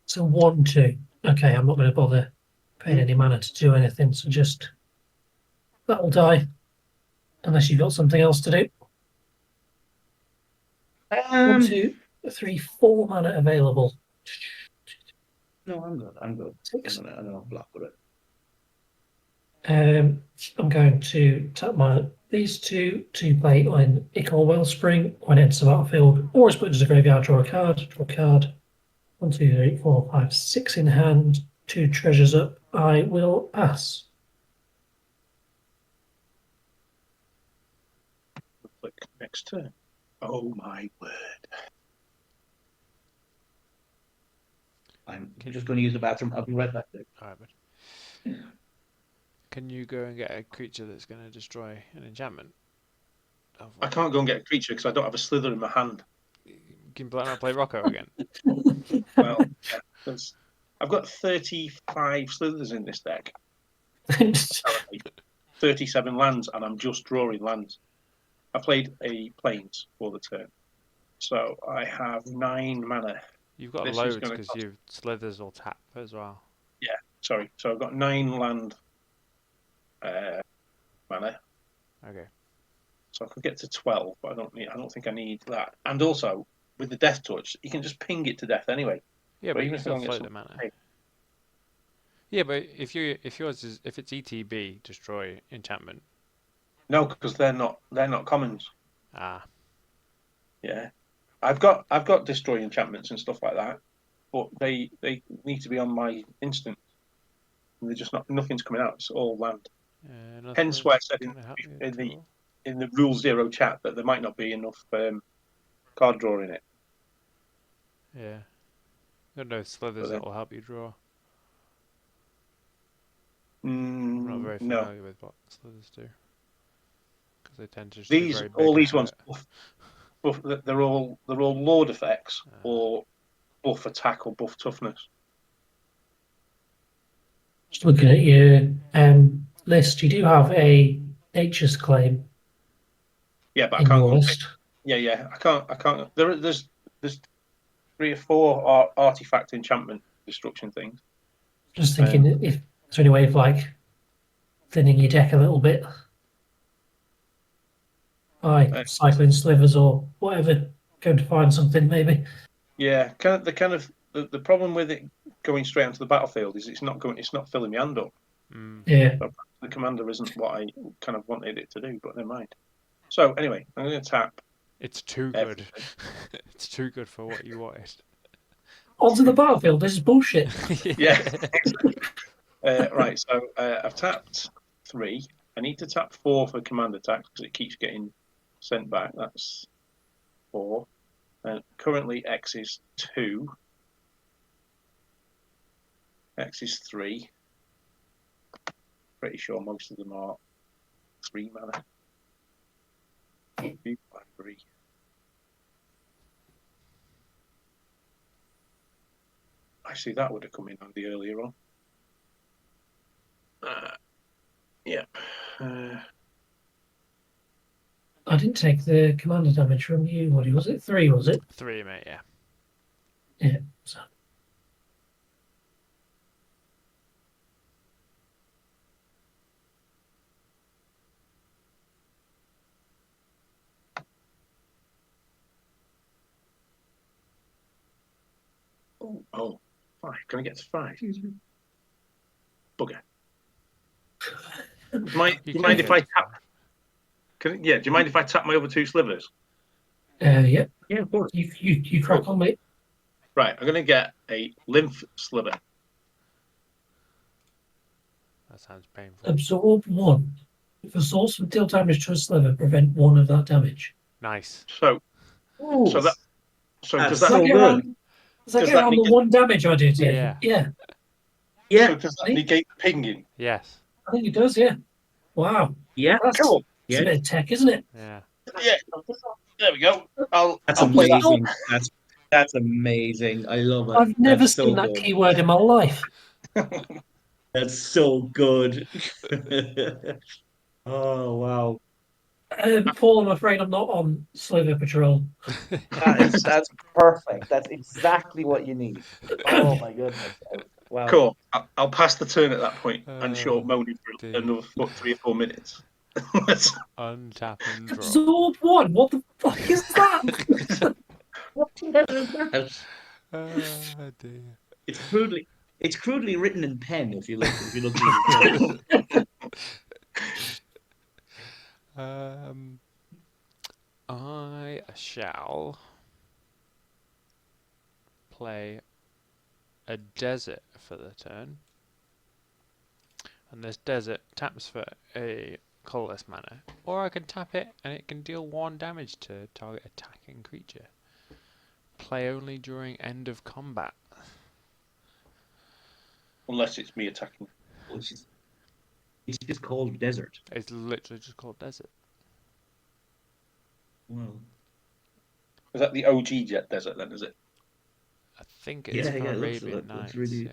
It's a 1/2. Okay, I'm not going to bother paying any mana to do anything. So just that'll die, unless you've got something else to do. 1, 2, 3, 4 mana available. No, I'm good. I'm good. 6. I'm gonna block with it. I'm going to tap these two to play on Ichor Wellspring when it enters the battlefield, or is put into the graveyard, draw a card, 1, 2, 3, 4, 5, 6 in hand, 2 treasures up. I will pass. Click next turn. Oh my word. I'm just going to use the bathroom. I'll be right back there. Alright, bud. Can you go and get a creature that's going to destroy an enchantment? I can't go and get a creature because I don't have a slither in my hand. Can you not play Rocco again? Well, yeah, 'cause I've got 35 slithers in this deck. 37 lands, and I'm just drawing lands. I played a plains for the turn. So I have 9 mana. You've got This is loads gonna because cost- you slithers will tap as well. Sorry. So I've got 9 land mana, Okay. so I could get to 12, but I don't think I need that. And also with the death touch, you can just ping it to death anyway. Yeah, So but you even can if I still don't get float the some, mana. Yeah, but if it's ETB destroy enchantment. no, because they're not commons. Ah. Yeah, I've got destroy enchantments and stuff like that, but they need to be on my instant. And they're just nothing's coming out. It's all land. Hence why I said in the Rule Zero chat that there might not be enough card draw in it. Yeah. I don't know slithers that will help you draw. I'm not very familiar with what slithers do. Because they tend to just be very big. All these ones, they're all lord effects or buff attack or buff toughness. Just looking at your list, you do have a nature's claim. Yeah, but in I can't. Your list. Yeah, I can't. There's 3 or 4 artifact enchantment destruction things. Just thinking if there's any way of like thinning your deck a little bit by cycling slivers or whatever, going to find something maybe. Yeah, the problem with it going straight onto the battlefield is it's not filling my hand up. Yeah. So the commander isn't what I kind of wanted it to do, but never mind. So anyway, I'm going to tap. It's too good. It's too good for what you wanted. Onto the battlefield. This is bullshit. Yeah. Right. So I've tapped 3. I need to tap 4 for command attacks because it keeps getting sent back. That's 4. Currently X is 2. X is 3. Pretty sure most of them are 3 mana. Library. Actually, that would have come in handy earlier on. Yeah. I didn't take the commander damage from you. What was it? 3, was it? 3, mate, yeah. Yeah. So. Oh, 5. Can I get to 5? Bugger. Do you mind if I tap? Do you mind if I tap my other 2 slivers? Yeah. Yeah, of course. You crack on, mate. Right, I'm going to get a lymph sliver. That sounds painful. Absorb 1. If a source would deal damage to a sliver, prevent 1 of that damage. Nice. So does that good. Does that get around the 1 damage I do to you? Yeah. Yeah. So does that negate pinging? Yes. I think it does, yeah. Wow. Yeah. That's Cool. a bit of tech, isn't it? Yeah. Yeah. There we go. That's I'll play that. amazing. That's amazing. I love it. I've never That's seen so that good. keyword in my life. That's so good. Oh wow. Paul, I'm afraid I'm not on Sliver Patrol. That's perfect. That's exactly what you need. Oh my goodness! Wow. Cool. I'll pass the turn at that point and short moaning for another 3 or 4 minutes. Untap and draw. Absorb 1. What the fuck is that? Oh dear. It's crudely written in pen. If you look at I shall play a desert for the turn, and this desert taps for a colorless mana, or I can tap it and it can deal 1 damage to target attacking creature. Play only during end of combat. Unless it's me attacking. it's just called desert. It's literally just called desert. Well, Is that the OG Jet Desert then, is it? I think it's from Arabian Nights. Really,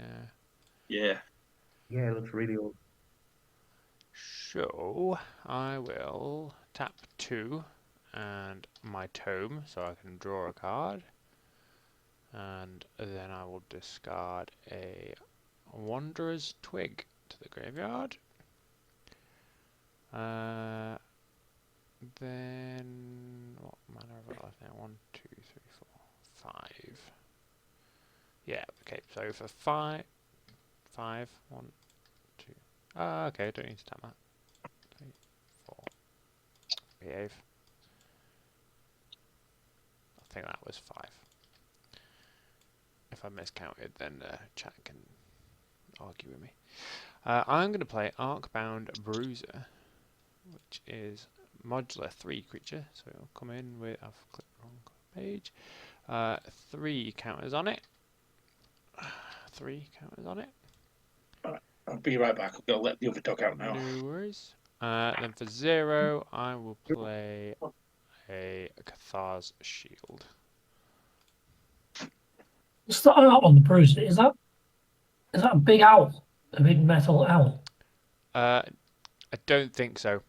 Yeah. Yeah, it looks really old. So I will tap 2 and my tome so I can draw a card, and then I will discard a Wanderer's Twig to the graveyard, Then what mana have I left now? 1, 2, 3, 4, 5. Yeah. Okay. So for 5, 1, 2. Okay. I don't need to tap that. 3, 4. Behave. I think that was 5. If I miscounted, then chat can argue with me. I'm going to play Arcbound Bruiser, which is modular 3 creature. So it'll come in with, I've clicked the wrong page, 3 counters on it. 3 counters on it. I'll be right back. I've got to let the other dog out now. No worries. Then for 0, I will play a Cathar's Shield. What's the art on the bruiser? Is that a big owl? A big metal owl? I don't think so.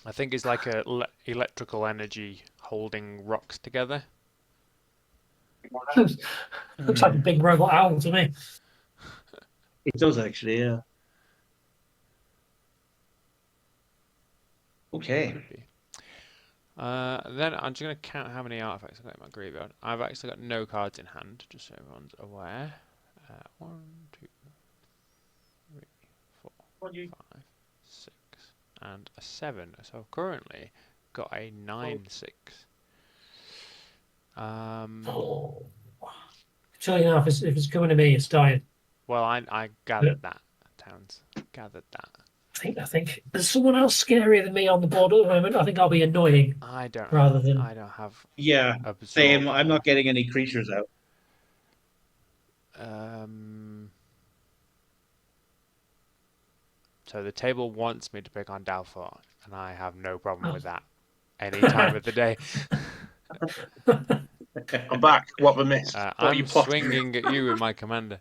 I think it's like a electrical energy holding rocks together. Looks like a big robot owl to me. It does actually, yeah. Okay. Then I'm just going to count how many artifacts I've got in my graveyard. I've actually got no cards in hand, just so everyone's aware. 1, 2, 3, 4, 5, 6, and a 7. So I've currently got a 9/6. Tell you now, if it's coming to me, it's dying. Well, I gathered that, Towns. Gathered that. I think there's someone else scarier than me on the board at the moment. I think I'll be annoying. I don't have Yeah, absorb. same. I'm not getting any creatures out. So the table wants me to pick on Dalfor, and I have no problem with that any time of the day. I'm back. What have I missed? What are you I'm plotting? swinging at you with my commander.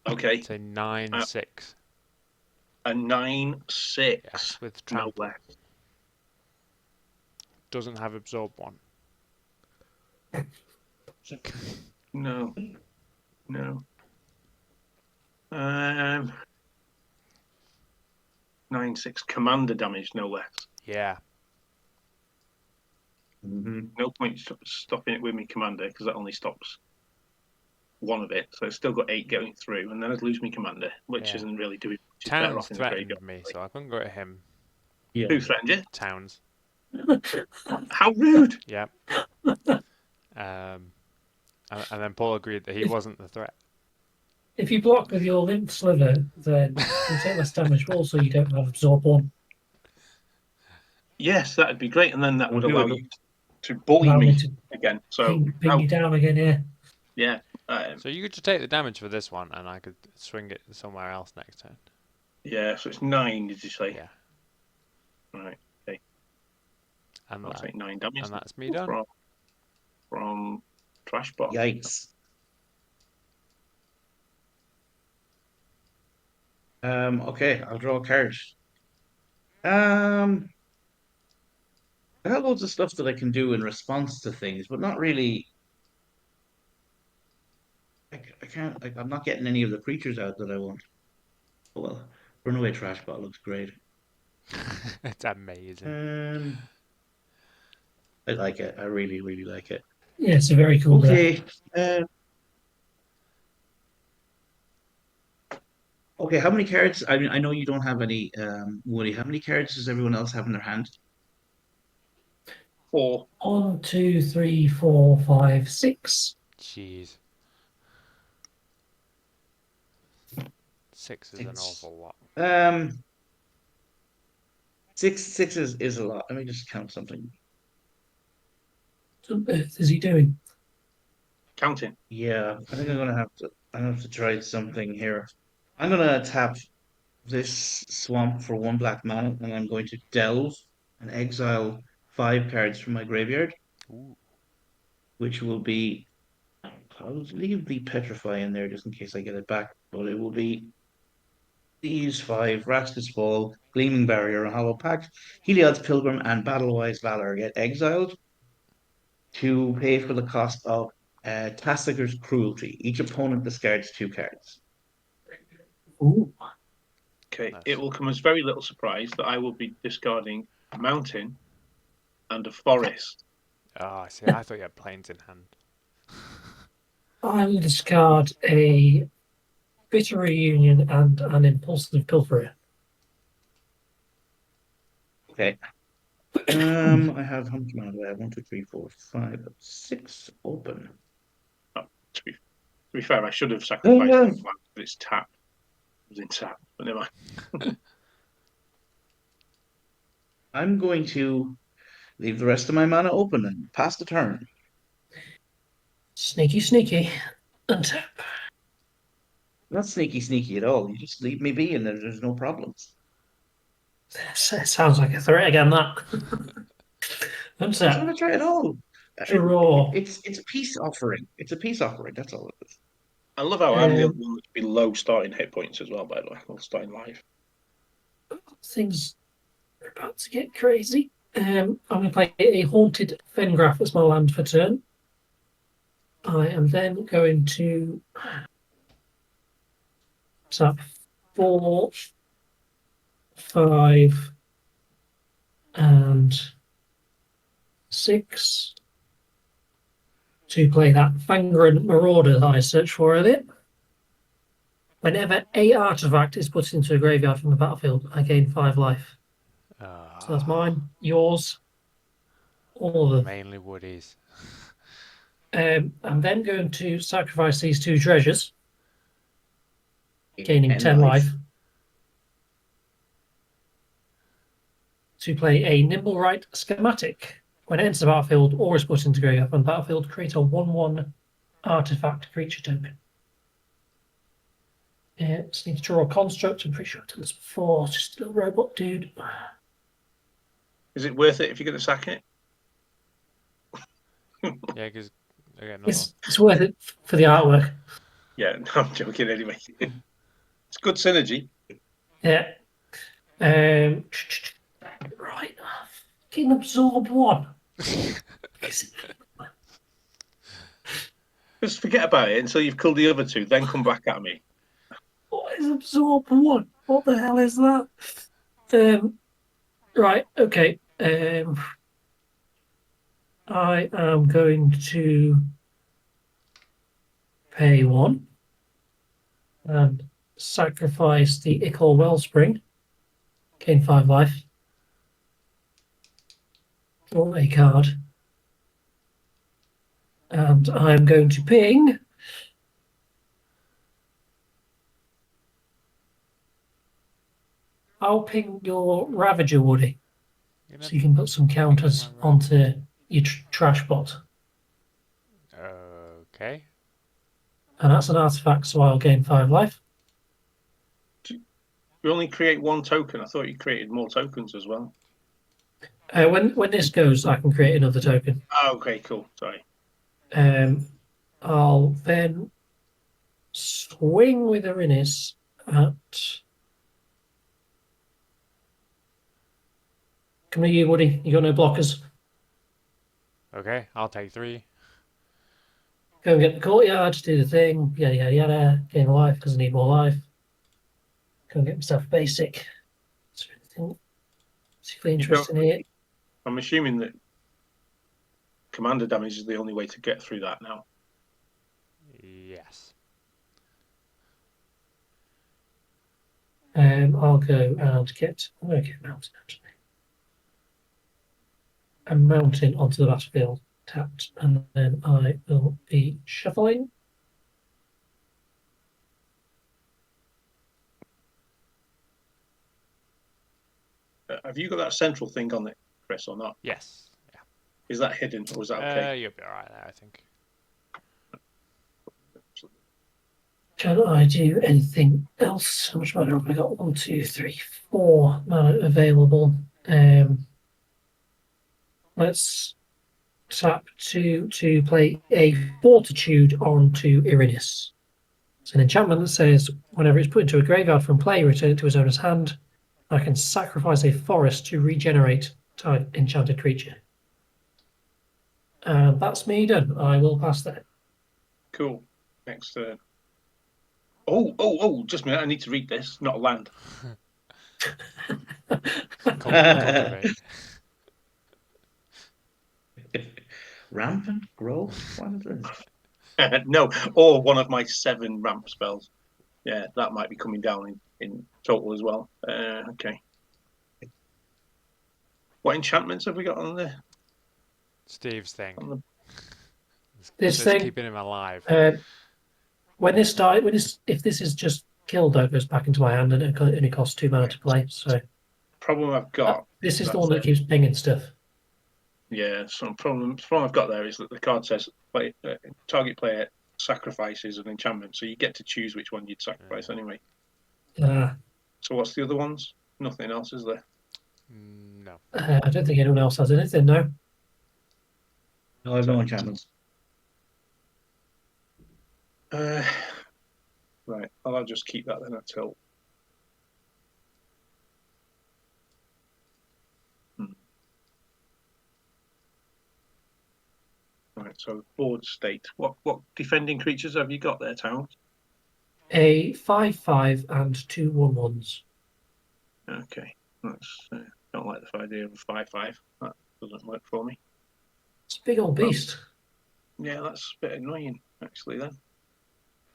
Okay. It's a 9/6. A 9/6. Yes, with No trample. less. Doesn't have absorb 1. No. 9/6 commander damage, no less. Yeah. No point stopping it with me commander because that only stops one of it. So it's still got 8 going through, and then I'd lose me commander, which Yeah. isn't really doing much. It's better Towns off in the threatened graveyard. me, so I couldn't go to him. Yeah. Who threatened you? Towns. How rude! Yeah. And then Paul agreed that he wasn't the threat. If you block with your Lymph Sliver, then you take less damage, but also you don't have absorb 1. Yes, that'd be great, and then that would We'll do allow it. you to bully Allow me me to again. So ping you down again, yeah. yeah, So you could just take the damage for this one, and I could swing it somewhere else next turn. yeah. So it's 9. Did you say? Yeah. Right. And I'll take 9 damage. and that's me done. From Trash-bot. Yikes. Okay, I'll draw a card. I have loads of stuff that I can do in response to things, but not really. I can't. I'm not getting any of the creatures out that I want. Oh, well, Runaway Trash-bot looks great. It's amazing. I like it. I really, really like it. Yeah, it's a very cool deck. Okay. Okay, how many cards? I mean, I know you don't have any, Woody. How many cards does everyone else have in their hand? 4. 1, 2, 3, 4, 5, 6. Jeez. 6 is an awful lot. 6 is a lot. Let me just count something. What on earth is he doing? Counting. Yeah, I think I'm gonna have to try something here. I'm gonna tap this swamp for 1 black mana, and I'm going to delve and exile 5 cards from my graveyard, Ooh. which will be. I'll leave the petrify in there just in case I get it back, but it will be these 5: Rastus Fall, Gleaming Barrier, and Hollow Pact. Heliod's Pilgrim and Battlewise Valor get exiled to pay for the cost of Tassiger's Cruelty. Each opponent discards 2 cards. Ooh. Okay, Nice. it will come as very little surprise that I will be discarding a mountain and a forest. Oh, see, I thought you had planes in hand. I will discard a bitter reunion and an impulsive pilferer. Okay. I have how much mana do I have? 1, 2, 3, 4, 5, 6 open. To be fair, I should have sacrificed Yeah. both lands, but it's tap. It was in tap, but never mind. I'm going to leave the rest of my mana open and pass the turn. Sneaky, sneaky. Untap. Not sneaky at all. You just leave me be and there's no problems. Sounds like a threat again, that. It's not Untap. a try at all. Draw. It's a peace offering. It's a peace offering. That's all it is. I love how I'm the only one that's below starting hit points as well, by the way, or starting life. Things are about to get crazy. I'm going to play a Haunted Fengraf as my land for turn. I am then going to tap 4, 5, and 6 to play that Fangren Marauder that I searched for earlier. Whenever a artifact is put into a graveyard from the battlefield, I gain 5 life. So that's mine, yours, all of them. Mainly Woody's. I'm then going to sacrifice these 2 treasures, gaining 10 life, to play a Nimble Right Schematic. When it enters the battlefield or is put into graveyard from the battlefield, create a 1/1 artifact creature token. Just need to draw a construct. I'm pretty sure I've done this before. Just a little robot dude. Is it worth it if you're going to sack it? Yeah, because again, It's worth it for the artwork. Yeah, no, I'm joking anyway. It's good synergy. Yeah. Right. Fucking absorb 1. Just forget about it until you've killed the other 2, then come back at me. What is absorb 1? What the hell is that? Right. Okay. I am going to pay 1 and sacrifice the Ichor Wellspring. Gain 5 life. Draw a card. And I'm going to ping. I'll ping your Ravager, Woody, so you can put some counters onto your trash bot. Okay. And that's an artifact, so I'll gain 5 life. You only create 1 token. I thought you created more tokens as well. When this goes, I can create another token. Oh, okay, cool. Sorry. I'll then swing with Erinis at. Come to you, Woody. You got no blockers. Okay, I'll take 3. Go and get the courtyard, do the thing, yada yada yada. Gain life because I need more life. Go and get myself basic. Is there anything particularly interesting here? I'm assuming that commander damage is the only way to get through that now. Yes. I'll go and get. I'm going to get mountain actually. A mountain onto the battlefield, tapped, and then I will be shuffling. Have you got that central thing on it, Chris, or not? Yes. Yeah. Is that hidden, or is that okay? You'll be alright there, I think. Can I do anything else? How much mana have I got? 1, 2, 3, 4 mana available. Let's tap 2 to play a Fortitude onto Erinis. It's an enchantment that says whenever it's put into a graveyard from play, return it to his owner's hand. I can sacrifice a forest to regenerate type enchanted creature. And that's me done. I will pass that. Cool. Next turn. Just a minute. I need to read this. Not a land. Cultivate. Rampant growth? What is this? No, or one of my 7 ramp spells. Yeah, that might be coming down in total as well. Okay. What enchantments have we got on there? Steve's thing. On the... This It's thing, keeping him alive. when this die, if this is just killed, though, it goes back into my hand and it only costs 2 mana to play. So Problem I've got. this is the one that keeps pinging stuff. Yeah, some problem I've got there is that the card says target player sacrifices an enchantment, so you get to choose which one you'd sacrifice anyway. So what's the other ones? Nothing else, is there? No. I don't think anyone else has anything, no. No, I have no enchantments. Right, I'll just keep that then until. Right, so board state. What defending creatures have you got there, Towns? A 5/5 and 2 1/1s. Okay, that's don't like the idea of a 5/5. That doesn't work for me. It's a big old beast. Yeah, that's a bit annoying actually. Then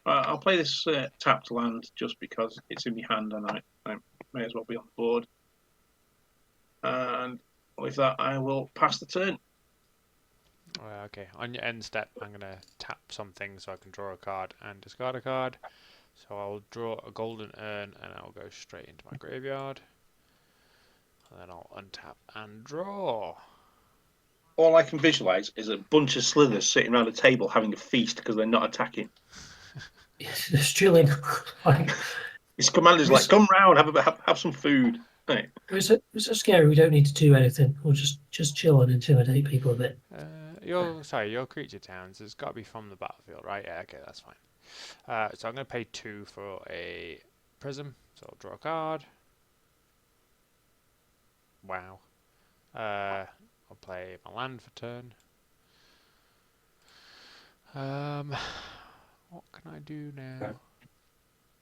I'll play this tapped land just because it's in my hand and I may as well be on the board. And with that, I will pass the turn. Okay, on your end step, I'm going to tap something so I can draw a card and discard a card. So I'll draw a golden urn and I'll go straight into my graveyard. And then I'll untap and draw. All I can visualize is a bunch of slithers sitting around a table having a feast because they're not attacking. It's chilling. Like, His commander's like, come round, have some food. Right. it's so scary. We don't need to do anything. We'll just chill and intimidate people a bit. Your creature towns has got to be from the battlefield, right? Yeah, okay, that's fine. So I'm going to pay 2 for a prism. So I'll draw a card. Wow. I'll play my land for turn. What can I do now?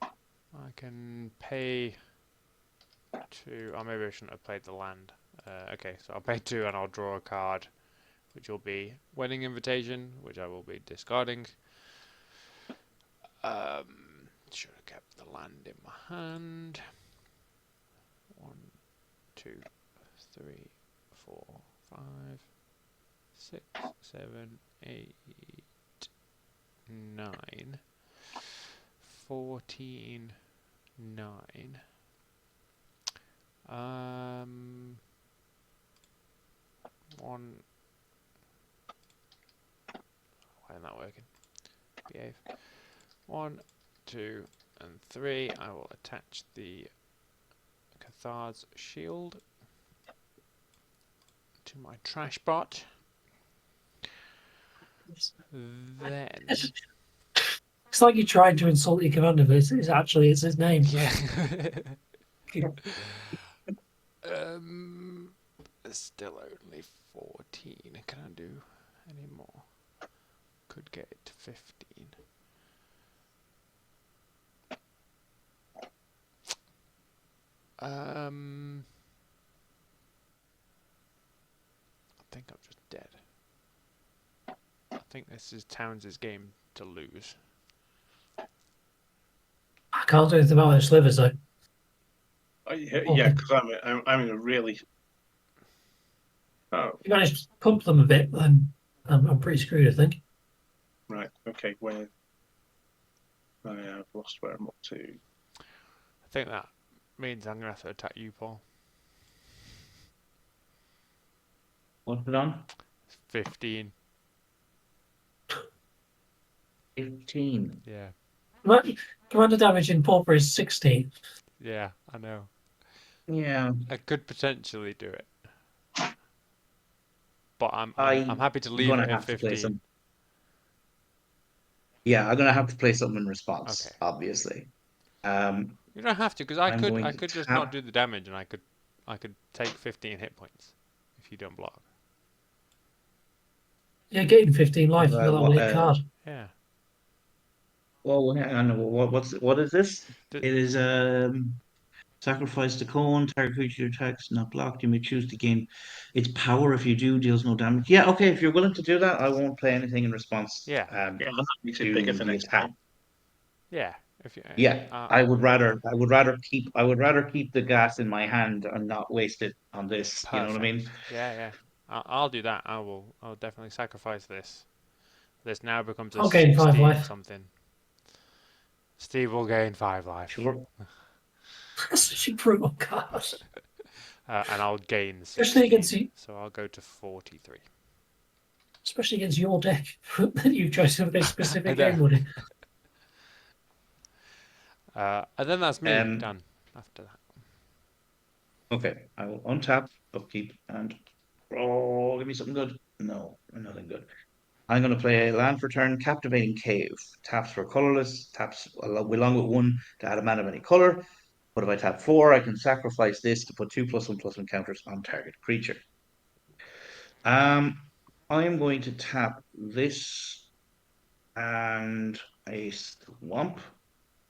I can pay 2. Oh, maybe I shouldn't have played the land. Okay, so I'll pay 2 and I'll draw a card, which will be Wedding Invitation, which I will be discarding. Should have kept the land in my hand. 1, 2, 3, 4, 5, 6, 7, 8, 9, 14, 9. One. Why isn't that working? Behave. 1, 2, and 3. I will attach the Cathar's shield to my Trash-bot. Then. It's like you tried to insult your commander, but it's actually his name. Yeah. There's still only 14. Can I do any more? Could get it to 15. I think I'm just dead. I think this is Towns' game to lose. I can't do anything about those slivers, though. Yeah, because I'm in a really. Oh, If you manage to pump them a bit, then I'm pretty screwed, I think. right. Okay. Where I have lost where I'm up to. I think that means I'm going to have to attack you, Paul. What's it on? 15. 15. Yeah. Commander damage in pauper is 16. Yeah, I know. Yeah. I could potentially do it. But I'm I'm happy to leave gonna it at have to play 15. some. Yeah, I'm gonna have to play something in response, Okay. obviously. You don't have to, because I I'm could going to just tap. not do the damage, and I could take 15 hit points if you don't block. Yeah, getting 15 life, you got that What, late card. Yeah. Well, hang on. What is this? D- It is Sacrifice the cone, target creature attacks not blocked. You may choose to gain its power. If you do, deals no damage. Yeah, okay, if you're willing to do that, I won't play anything in response Yeah. Yeah, and that makes it to bigger for the next attack. time. Yeah. If you, Yeah, uh, I would rather keep the gas in my hand and not waste it on this. You know what I perfect. mean? Yeah, yeah. I'll do that. I'll definitely sacrifice this. This now becomes a I'll gain 5 16 life. something. Steve will gain 5 life. Sure. That's such a brutal card. And I'll gain Especially against 16. you. So I'll go to 43. Especially against your deck that you've chosen for this I specific know. game, Woody. And then that's me done after that. Okay, I will untap, upkeep, and oh, give me something good. No, nothing good. I'm going to play a land for turn, Captivating Cave. Taps for colorless, taps along with 1 to add a mana of any color. But if I tap 4, I can sacrifice this to put 2+1/+1 counters on target creature. I am going to tap this and a swamp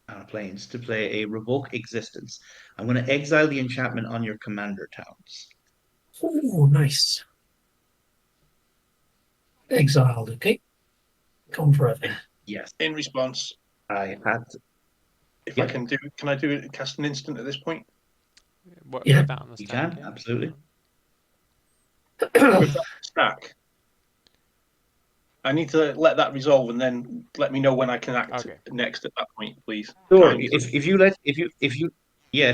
and a plains to play a Revoke Existence. I'm going to exile the enchantment on your commander towns. Oh, nice. Exiled, okay. Gone forever. Yes, In response, I had. if Yeah. I can I do it? Cast an instant at this point? Yeah. With that on the You stack, can, yeah. absolutely. With that stack, I need to let that resolve and then let me know when I can act Okay. next at that point, please. Sure. Kindly. If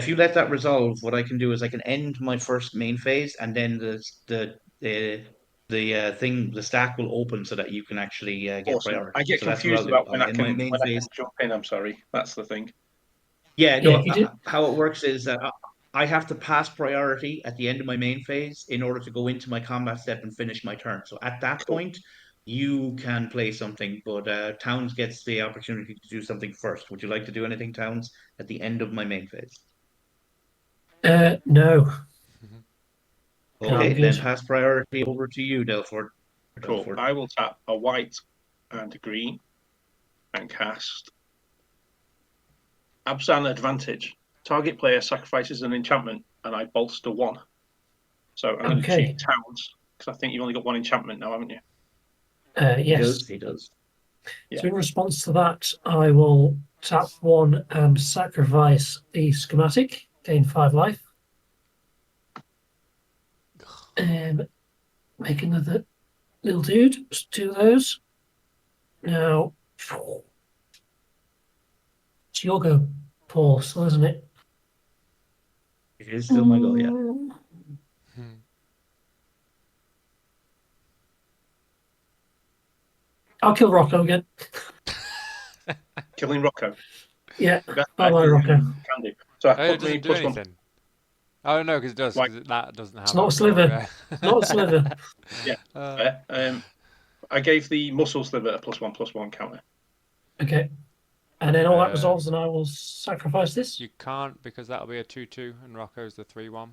you let that resolve, what I can do is I can end my first main phase, and then the stack will open so that you can actually get Awesome. priority. I get So that's what I'll confused do. about when I'll I end can my main phase. jump in. I'm sorry. That's the thing. Yeah, Yeah, no. if you did. How it works is that I have to pass priority at the end of my main phase in order to go into my combat step and finish my turn. So at that Cool. point, you can play something, but Towns gets the opportunity to do something first. Would you like to do anything, Towns, at the end of my main phase? No. No, I'm Okay, then good. pass priority over to you, Delford. Cool. Delford. I will tap a white and a green and cast Absan Advantage. Target player sacrifices an enchantment and I bolster 1. So I'm going to Okay. cheat Towns because I think you've only got 1 enchantment now, haven't you? Yes. He does. Yeah. So in response to that, I will tap 1 and sacrifice the schematic, gain 5 life. Make another little dude, just 2 of those. Now, it's your go, Paul, still, isn't it? It is still my goal, yeah. I'll kill Rocco again. Killing Rocco. Yeah, Best bye bet bye, you Rocco. can do. So I Oh, it put me doesn't do +1. anything. Oh no, because it does. Right. Because that doesn't have. It's not a alcohol, sliver. yeah. Not a sliver. Yeah. I gave the muscle sliver a +1/+1 counter. Okay. And then all that resolves, and I will sacrifice this. You can't because that'll be a 2/2, and Rocco's the 3/1.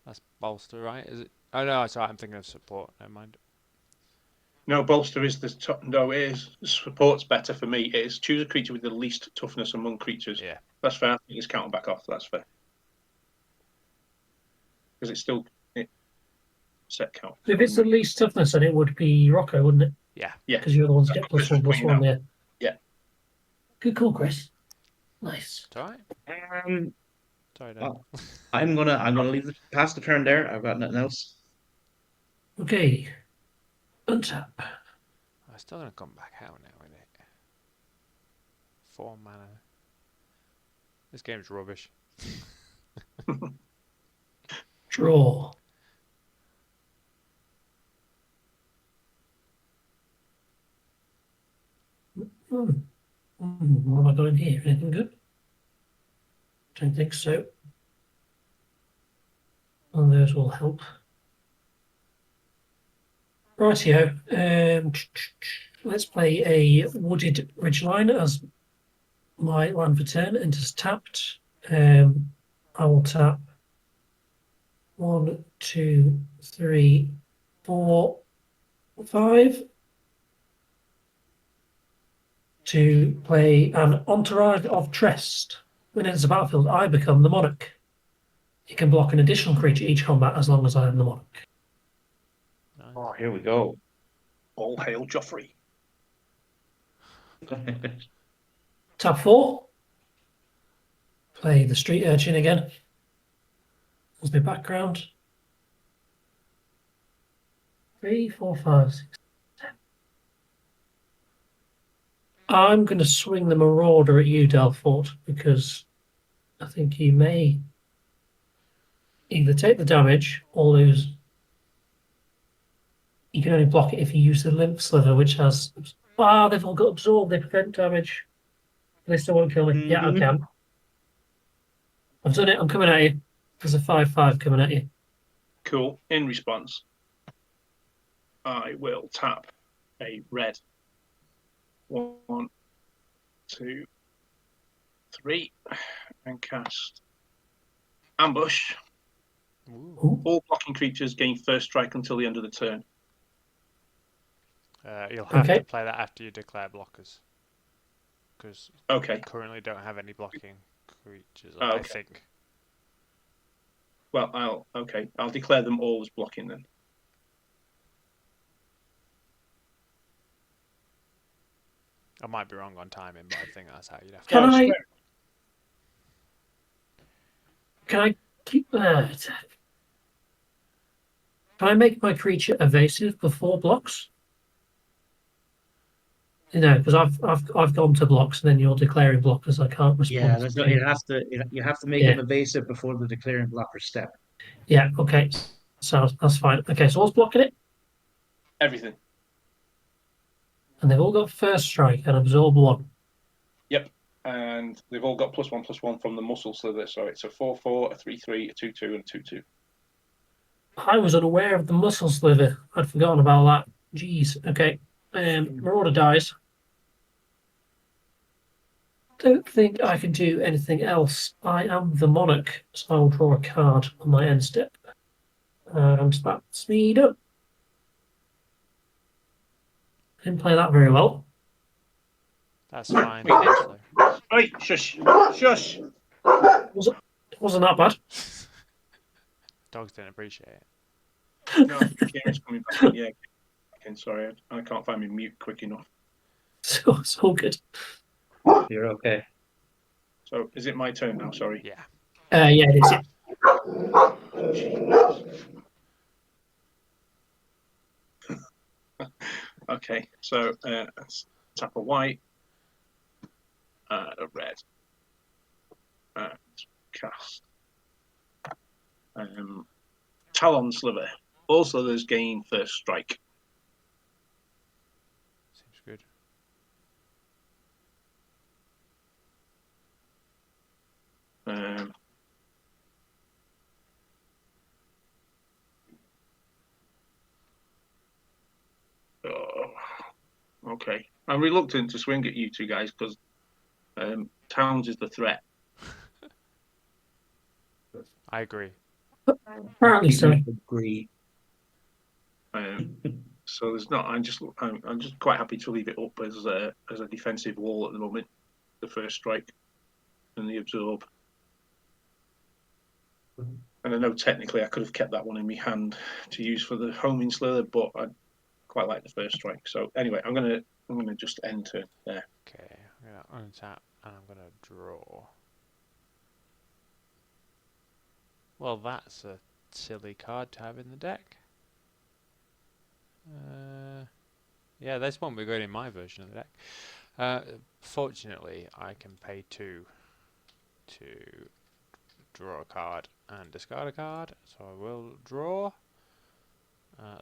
That's bolster, right? Is it? Oh no, sorry, I'm thinking of support. Never mind. No, bolster is the top. No, it is support's better for me. It is choose a creature with the least toughness among creatures. Yeah. That's fair. I think it's counter back off. That's fair. Because it's still set count. If it's the least toughness, then it would be Rocco, wouldn't it? Yeah. Yeah. Because you're the ones that get Chris was pointing +1/+1 out. there. Yeah. Good call, Chris. Nice. It's alright. Sorry, Dan. Well, I'm gonna leave the pass the turn there. I've got nothing else. Okay. Untap. I'm still gonna come back out now, isn't it? 4 mana. This game's rubbish. Draw. What have I got in here? Anything good? Don't think so. One of those will help. Rightio. Let's play a Wooded Ridgeline as my land for turn. Enters tapped. I will tap 1, 2, 3, 4, 5 to play an Entourage of Trest. when it enters the battlefield, I become the monarch. It can block an additional creature each combat as long as I am the monarch. Nice. Oh, here we go. All hail Joffrey. Tap 4. Play the street urchin again. As my background. 3, 4, 5, 6, 7. I'm going to swing the Marauder at you, Delfort, because I think you may either take the damage or lose. You can only block it if you use the Lymph Sliver, which has... Ah, they've all got absorbed. They prevent damage. They still won't kill me. Yeah, okay. I've done it. I'm coming at you. There's a 5/5 coming at you. Cool. In response, I will tap a red. 1, 2, 3, and cast Ambush. Ooh. All blocking creatures gain first strike until the end of the turn. You'll have Okay. to play that after you declare blockers. Because Okay. you currently don't have any blocking creatures, Oh, I okay. think. Well, I'll declare them all as blocking then. I might be wrong on timing, but I think that's how you'd have to. Can No, I? swear. Can I keep that? Can I make my creature evasive before blocks? You know, because I've gone to blocks, and then you're declaring blockers. I can't respond. Yeah, there's no, you have to make Yeah. him evasive before the declaring blocker step. Yeah. Okay. So that's fine. Okay. So what's blocking it? Everything. And they've all got first strike and absorb 1. Yep. And they've all got +1/+1 from the muscle slither. So it's a 4/4, a 3/3, a 2/2, and a 2/2. I was unaware of the muscle sliver. I'd forgotten about that. Jeez. Okay. Marauder dies. Don't think I can do anything else. I am the monarch, so I'll draw a card on my end step. And that's me done. Didn't play that very well. That's fine, Wait, actually. Hey, shush. Shush. Wasn't that bad. Dogs didn't appreciate it. No, Kieran's coming back in. Yeah. Okay, sorry, I can't find my mute quick enough. So it's all good. You're okay. So is it my turn now? Sorry. Yeah. Yeah, it is. Yeah. Okay, so tap a white, a red, and cast Talon Sliver. Also, there's gain first strike. Seems good. Okay. I'm reluctant to swing at you two guys because Towns is the threat. I agree. Apparently so. Agree. So there's not. I'm just quite happy to leave it up as a defensive wall at the moment. The first strike and the absorb. And I know technically I could have kept that one in my hand to use for the homing slither, but I quite like the first strike. So anyway, I'm gonna just enter there. Okay, I'm gonna untap and I'm gonna draw. Well, that's a silly card to have in the deck. Yeah, this won't be good in my version of the deck. Fortunately, I can pay 2 to draw a card and discard a card, so I will draw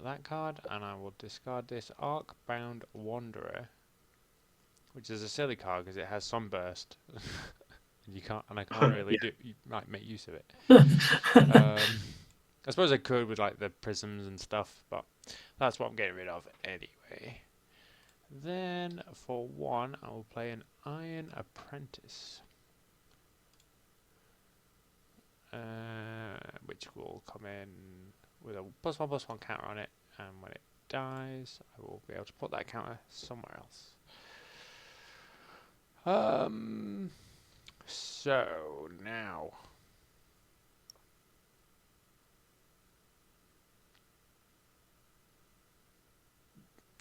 that card, and I will discard this Arc-bound Wanderer, which is a silly card because it has Sunburst. And I can't really make use of it. I suppose I could with like the prisms and stuff, but that's what I'm getting rid of anyway. Then for 1, I will play an Iron Apprentice, which will come in with a +1/+1 counter on it, and when it dies, I will be able to put that counter somewhere else. So now,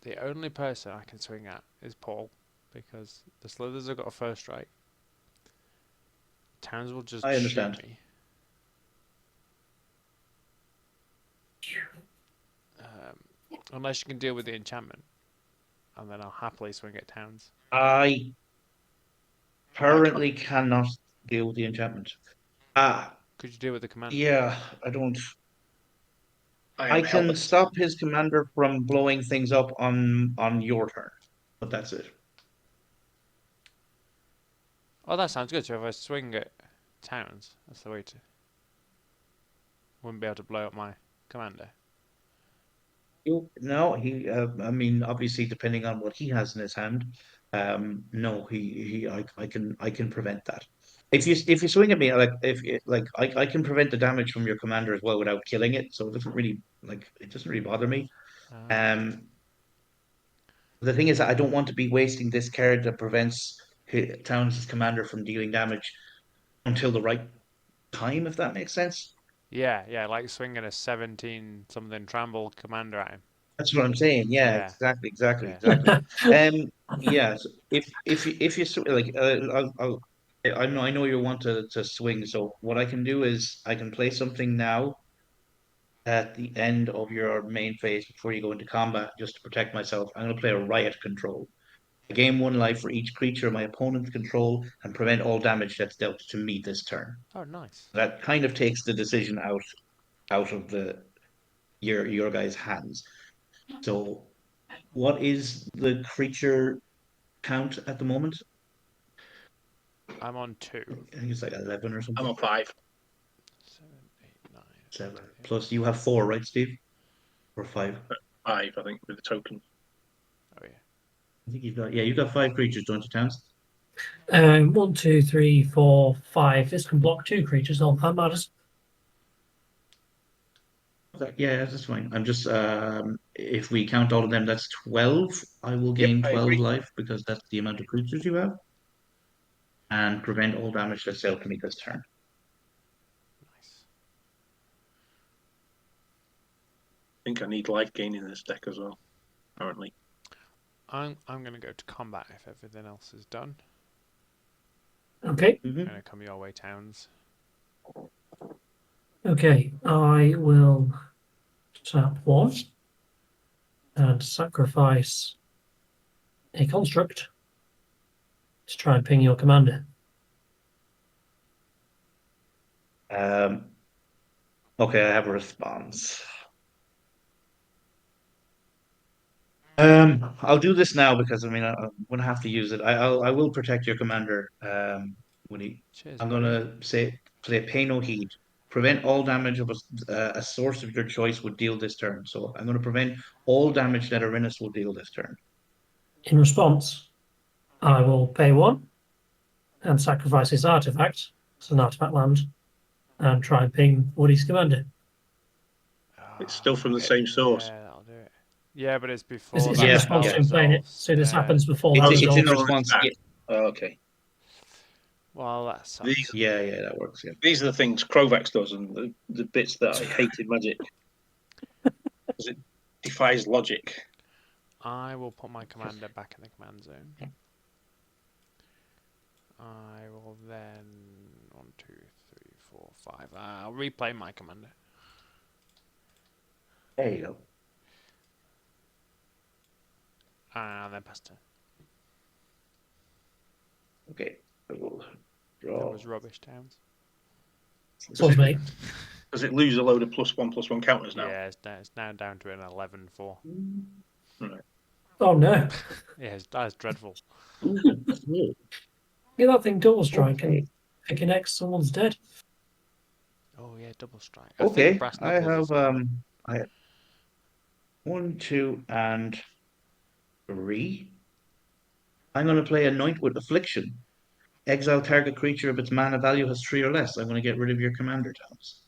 the only person I can swing at is Paul, because the Slithers have got a first strike. Towns will just I shoot understand. me. Unless you can deal with the enchantment, and then I'll happily swing at Towns. I currently cannot deal with the enchantment. Could you deal with the commander? Yeah, I don't. I I am can helpless. stop his commander from blowing things up on your turn, but that's it. Oh, that sounds good. So if I swing at Towns, that's the way to. Wouldn't be able to blow up my commander. No, he. I mean, obviously, depending on what he has in his hand, no, I can prevent that. If you swing at me, I can prevent the damage from your commander as well without killing it, so it doesn't really bother me. Ah. Um, the thing is that I don't want to be wasting this card that prevents Towns' commander from dealing damage until the right time, if that makes sense. Yeah, like swinging a 17 something Tramble commander at him. That's what I'm saying. Yeah, Yeah, exactly. Yeah. So if you like, I know you want to swing. So what I can do is I can play something now at the end of your main phase before you go into combat, just to protect myself. I'm going to play a riot control. I gain 1 life for each creature my opponents control and prevent all damage that's dealt to me this turn. Oh, nice. That kind of takes the decision out of your guys' hands. So what is the creature count at the moment? I'm on 2. I think it's like 11 or I'm something. on 5. 7, 8, 9. 7. Plus you have 4, right, Steve? Or 5? 5, I think, with the token. Oh, yeah. I think you've got 5 creatures, don't you, Towns? 1, 2, 3, 4, 5. This can block 2 creatures. Oh, that matters. Yeah, that's fine. I'm just if we count all of them, that's 12. I will Yep, gain I 12 agree. life because that's the amount of creatures you have. And prevent all damage that's dealt to me this turn. Nice. I think I need life gain in this deck as well, apparently. I'm going to go to combat if everything else is done. Okay. I'm going to come your way, Towns. Okay. I will tap 1 and sacrifice a construct to try and ping your commander. Okay, I have a response. I'll do this now because I mean I'm gonna have to use it. I will protect your commander. When he, Cheers, I'm buddy. gonna play pay no heed. Prevent all damage of a source of your choice would deal this turn. So I'm gonna prevent all damage that Erinis will deal this turn. In response, I will pay 1 and sacrifice his artifact. It's an artifact land. And try and ping Woody's commander. It's still from the same source. Yeah, that'll do it. Yeah, but it's before It's that in Yeah, response spell to him playing it. resolves. So this Yeah. happens before It's that it's in resolves. response. attack. Oh, okay. Well, that sucks. These Yeah, that works. Yeah. these are the things Krovax does, and the bits that I hate in Magic. Because it defies logic. I will put my commander back in the command zone. I will then 1, 2, 3, 4, 5. I'll replay my commander. There you go. And then pass turn. Okay. I will That draw. was rubbish, Towns. Source mate. Does it lose a load of +1/+1 counters now? Yeah, it's now down to an 11-4. Oh no. Yeah, that's dreadful. Get that thing double strike Okay. and pick an X, someone's dead. Oh yeah, double strike. I Okay. think brass I knuckles have is I have 1, 2, and 3. I'm going to play Anoint with Affliction. Exile target creature if its mana value has 3 or less. I'm going to get rid of your commander, Thomas.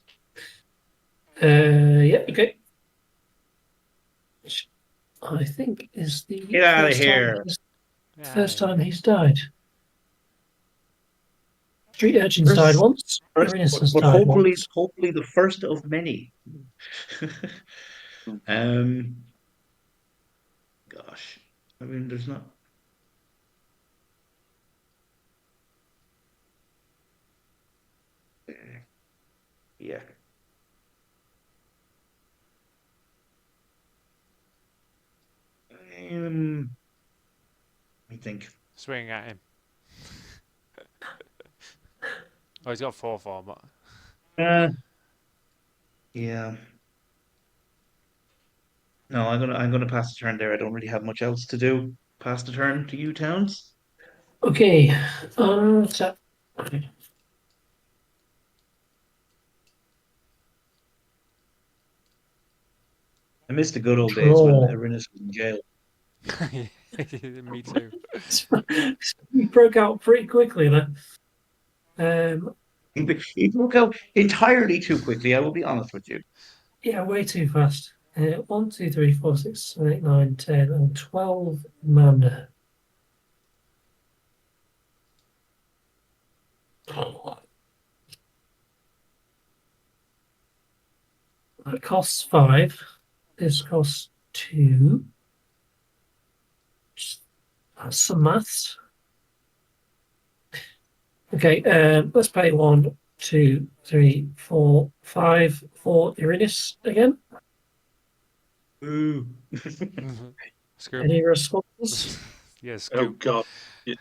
Yeah, okay. I think is the Get out of first time here. first time he's died. Street Urchin's First- died once. First, Erinis has but died hopefully, once. hopefully the first of many. um, gosh, I mean, there's not. Yeah. I think. Swing at him. Oh, he's got 4/4, but Yeah. No, I'm gonna pass the turn there. I don't really have much else to do. Pass the turn to you, Towns. Okay. So, I miss the good old days when Draw. Erinis was in jail. me too. You broke out pretty quickly then. He broke out entirely too quickly. I will be honest with you. Yeah, way too fast. 1, 2, 3, 4, 6, 7, 8, 9, 10, and 12 mana. That costs 5. This costs 2. That's some maths. Okay, let's play 1, 2, 3, 4, 5 for Erinis again. Ooh. Screw. Any responses? Yes. Oh God. Yeah.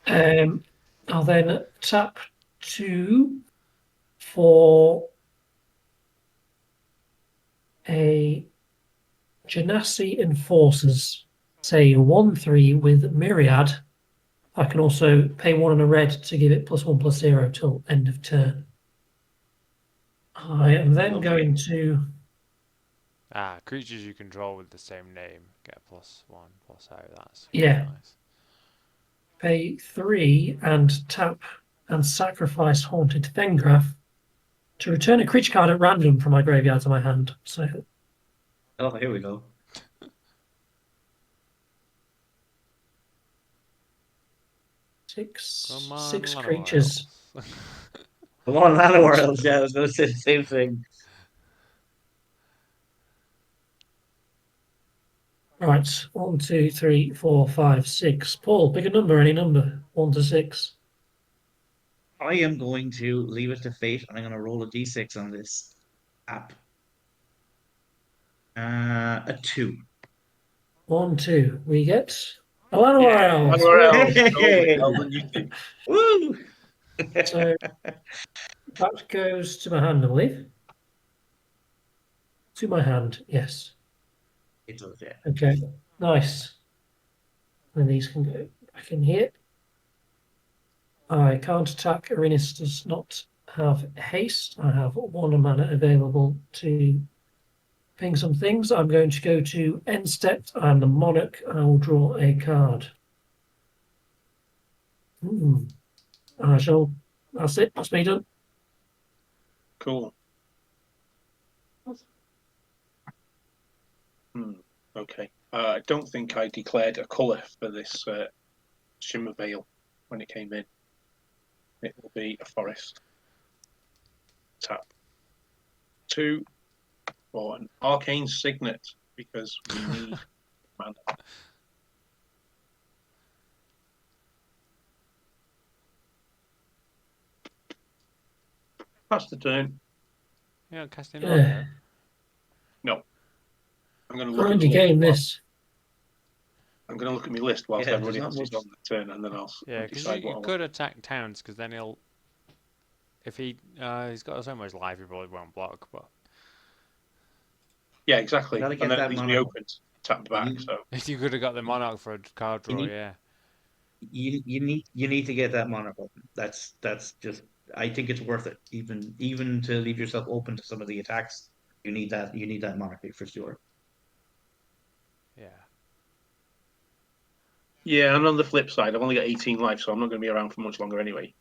Yeah. I'll then tap 2 for a Genasi Enforcers, say 1/3 with Myriad. I can also pay 1 and a red to give it +1/+0 till end of turn. I am then Lovely. going to Creatures you control with the same name get +1/+0. That's Yeah. nice. pay 3 and tap and sacrifice Haunted Fengraf to return a creature card at random from my graveyard to my hand. So Oh, here we go. Come on, six Lana creatures. Wiles. Come on, World. Yeah, I was going to say the same thing. Right, 1, 2, 3, 4, 5, 6. Paul, pick a number, any number. 1 to 6. I am going to leave it to fate, and I'm going to roll a d6 on this app. A 2. 1, 2. We get Alana Yeah, Wiles. anywhere else. Hey! Totally. Well done, you two. Woo! So that goes to my hand, I believe. To my hand, yes. It does, yeah. Okay, nice. And these can go back in here. I can't attack. Erinis does not have haste. I have 1 mana available to ping some things. I'm going to go to end step. I'm the monarch. I will draw a card. I shall. That's it. That's me done. Cool. Okay. I don't think I declared a colour for this Shimmer Veil when it came in. It will be a forest. Tap 2 for an arcane signet because we need mana. Pass the turn. You don't cast in Yeah. Rocco. No. I'm going to look at Already the game list. this. I'm going to look at my list whilst Yeah, everybody there's else not is much- on the turn, and then I'll Yeah, because decide what I you want. could attack Towns, because then if he's got so much life, he probably won't block. But Yeah, exactly. You gotta And get then that it leaves me mana. open to tap back. You- So you could have got the Monarch for a card draw, need- yeah. You need to get that mana button. That's just. I think it's worth it, even to leave yourself open to some of the attacks. You need that monarchy for sure. Yeah. yeah, and on the flip side, I've only got 18 life, so I'm not going to be around for much longer anyway.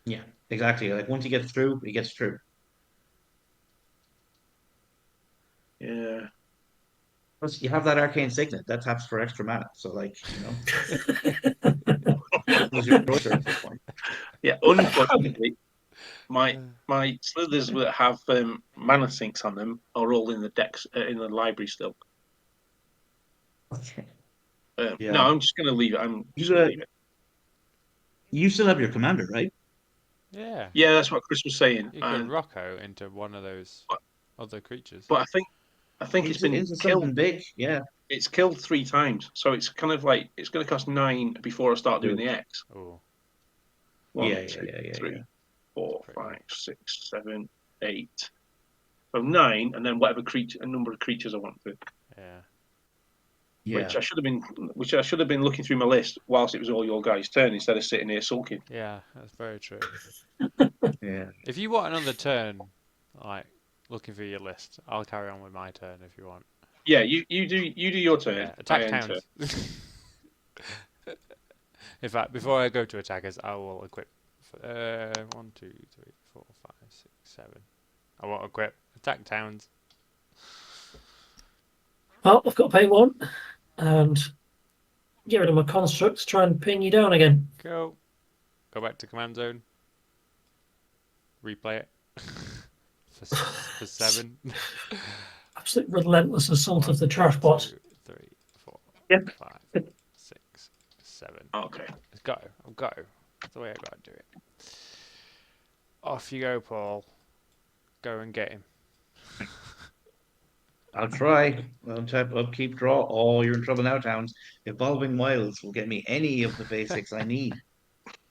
Yeah, exactly. Like once he gets through, he gets through. Yeah. Plus, you have that arcane signet that taps for extra mana. So, like, you know, Was your choice at this point? Yeah, unfortunately, my slithers that have mana sinks on them are all in the decks in the library still. Okay. No, Yeah. I'm just going to leave it. I'm just You, going to leave it. you still have your commander, right? Yeah. Yeah, that's what Chris was saying. You could Rocco into one of those other creatures. But I think it's been Into killed. something big, yeah. It's killed 3 times, so it's kind of like it's going to cost 9 before I start doing the X. Oh, 1, Yeah, 2, yeah. 3, 4, Pretty 5, 6, 7, 8. So 9, and then whatever a number of creatures I want to. yeah. Yeah. Which I should have been looking through my list whilst it was all your guys' turn instead of sitting here sulking. Yeah, that's very true. Yeah. If you want another turn, like looking through your list, I'll carry on with my turn if you want. Yeah, you do your turn. Yeah, I attack enter. towns. In fact, before I go to attackers, I will equip. 1, 2, 3, 4, 5, 6, 7. I won't equip attack towns. Well, I've got to pay 1 and get rid of my construct to try and pin you down again. Go back to command zone. Replay it for 7. Absolute relentless assault of the trash bot. 2, 3, 4, Yep. 5, 6, 7. Okay. Let's go. I'll go. That's the way I gotta do it. Off you go, Paul. Go and get him. I'll try. I'll tap upkeep, draw. Oh, you're in trouble now, Towns. Evolving Wilds will get me any of the basics I need.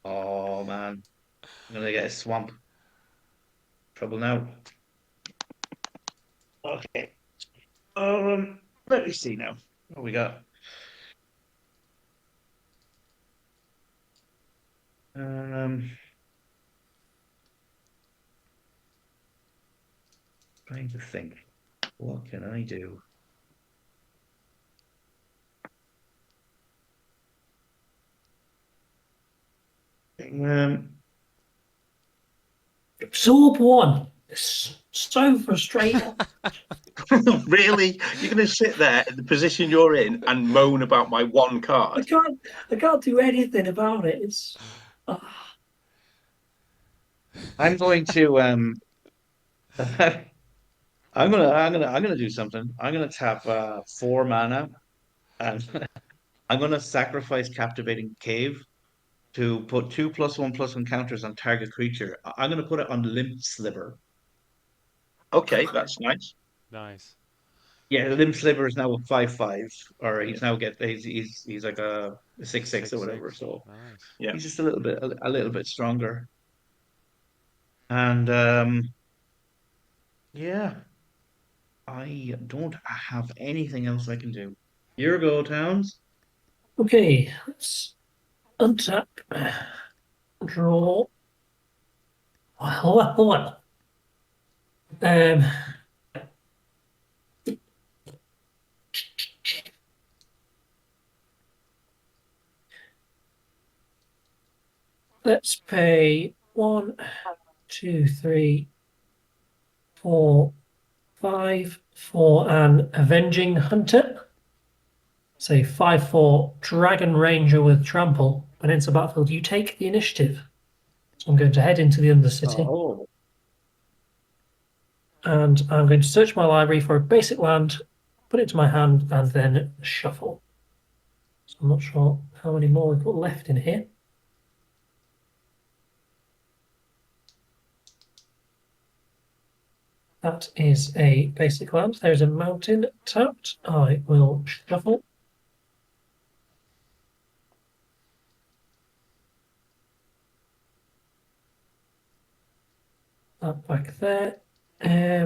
Oh, man. I'm gonna get a swamp. Trouble now. Okay. Let me see now. What we got? Trying to think. What can I do? Absorb 1. It's so frustrating. Really? You're going to sit there in the position you're in and moan about my 1 I card? can't do anything about it. It's I'm going to I'm gonna do something. I'm gonna tap 4 mana and I'm gonna sacrifice Captivating Cave to put 2+1/+1 counters on target creature. I'm gonna put it on Limp Sliver. Okay, that's nice. Nice. Yeah, Limp Sliver is now a 5/5, or he's like a 6/6 or whatever. 6/6. So Nice. Yeah. he's just a little bit stronger. And yeah, I don't have anything else I can do. Here go, Towns. okay. Let's untap, draw. Well. Let's pay 1, 2, 3, 4, 5 for an Avenging Hunter. Say 5/4 Dragon Ranger with Trample. When it's a battlefield, you take the initiative. So I'm going to head into the Undercity. Oh, And I'm going to search my library for a basic land, put it to my hand, and then shuffle. So I'm not sure how many more we've got left in here. That is a basic land. There's a mountain tapped. I will shuffle. That back there. There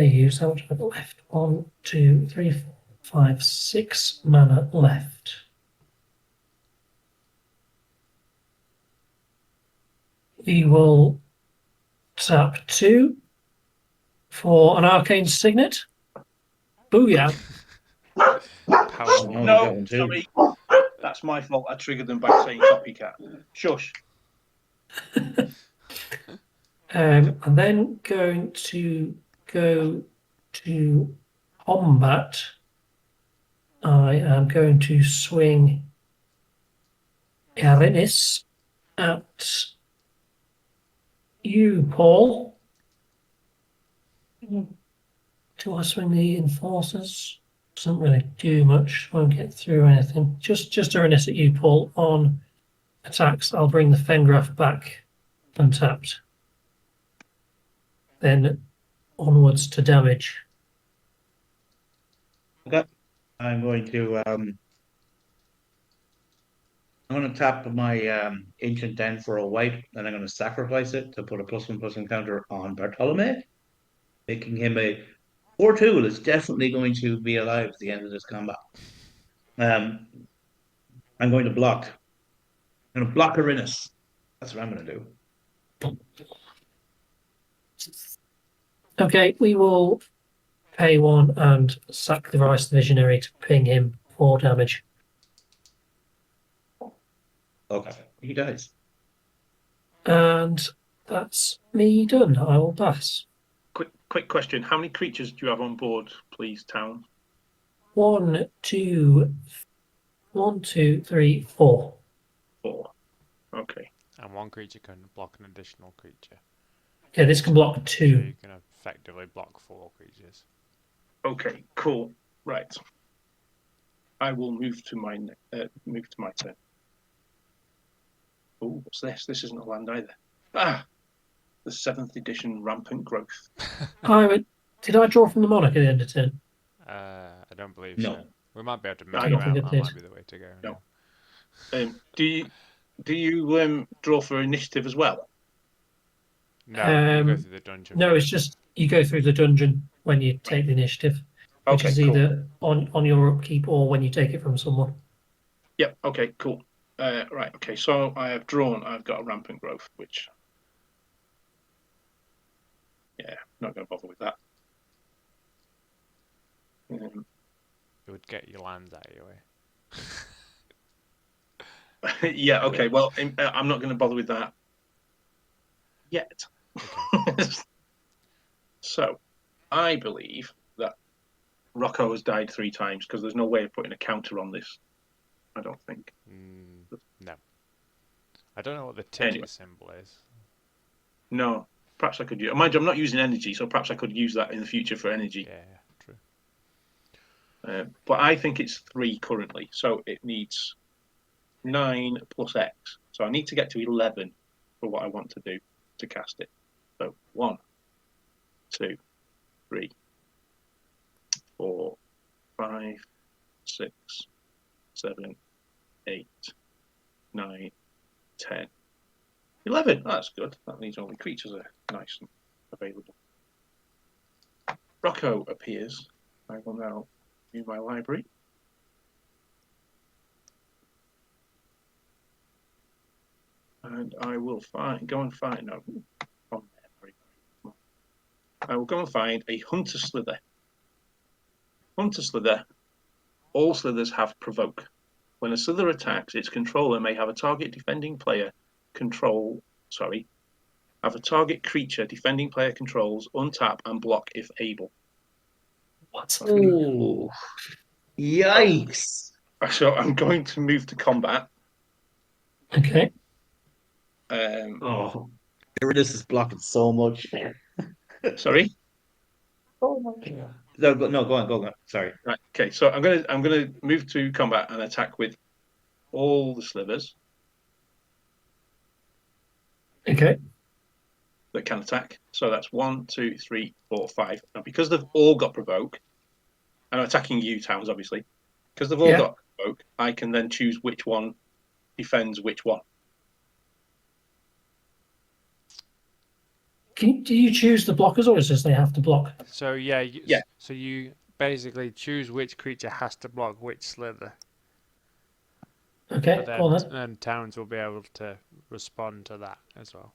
you go. How much have I got left? 1, 2, 3, 4, 5, 6 mana left. We will tap 2 for an Arcane Signet. Booyah. Power. No, sorry. That's my fault. I triggered them by saying copycat. Shush. And then going to go to combat. I am going to swing Erinis at you, Paul. Do I swing the enforcers? Doesn't really do much. Won't get through anything. Just Erinis at you, Paul. On attacks, I'll bring the Fengraf back untapped. Then onwards to damage. Okay. I'm going to tap my ancient den for a white, and I'm going to sacrifice it to put a +1/+1 counter on Bartolome, making him a 4/2 is definitely going to be alive at the end of this combat. I'm going to block. I'm going to block Erinis. That's what I'm going to do. Okay, we will pay 1 and sack the Vice Visionary to ping him 4 damage. Okay, he dies. And that's me done. I will pass. Quick question. How many creatures do you have on board, please, Town? 1, 2, 3, 4. 4. Okay. And one creature can block an additional creature. Yeah, this can block So 2. you can effectively block 4 creatures. Okay, cool. Right. I will move to my turn. Oh, what's this? This isn't a land either. Ah, the 7th edition Rampant Growth. Did I draw from the Monarch at the end of turn? I don't believe No. so. We might be able to I move don't around. think That it might is. be the way to go. No. Do you draw for initiative as well? No, you go through the dungeon. No, it's just you go through the dungeon when you take the initiative, which Okay, is cool. either on your upkeep or when you take it from someone. Yep. Okay. Cool. Right. Okay. So I have drawn. I've got a Rampant Growth, which, yeah, not going to bother with that. It would get your lands out of your way. Yeah. Okay. Well, I'm not going to bother with that yet. Okay. So, I believe that Rocco has died 3 times because there's no way of putting a counter on this. I don't think. No. I don't know what the ticket Anyway. symbol is. No. Perhaps I could use. Mind you, I'm not using energy, so perhaps I could use that in the future for energy. Yeah, true. But I think it's 3 currently, so it needs 9 plus X. So I need to get to 11 for what I want to do to cast it. So 1, 2, 3, 4, 5, 6, 7, 8, 9, 10, 11. That's good. That means all the creatures are nice and available. Rocco appears. I will now view my library. And I will go and find. No, on there. I will go and find a Hunter Slither. Hunter Slither. All slithers have provoke. When a slither attacks, its controller may have a target defending player have a target creature defending player controls untap and block if able. What? Oh, yikes! So I'm going to move to combat. Okay. Oh, Erinis is blocking so much. Sorry. Oh my God. No, go on. Sorry. Right. Okay. So I'm gonna move to combat and attack with all the slithers Okay. that can attack. So that's 1, 2, 3, 4, 5. Now because they've all got provoke, and I'm attacking you, Towns, obviously. Because they've all Yeah. got provoke, I can then choose which one defends which one. Do you choose the blockers, or is it they have to block? So yeah, Yeah. So you basically choose which creature has to block which slither. Okay, But go on then, then. and Towns will be able to respond to that as well.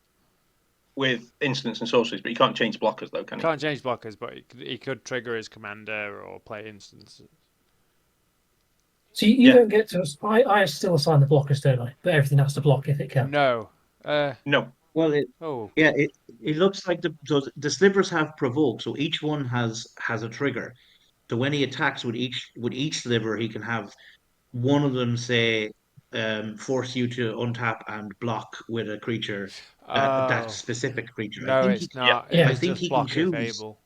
With instants and sorceries, but you can't change blockers though, can you? Can't change blockers, but he could trigger his commander or play instances. So you don't get to. I still assign the blockers, don't I? But everything has to block if it can. No. No. Well, Oh. yeah, it looks like the slivers have provoke, so each one has a trigger. So when he attacks with each sliver, he can have one of them say force you to untap and block with a creature that Oh, specific creature. no, it's not. Yeah. I It's think just he can block if choose. able.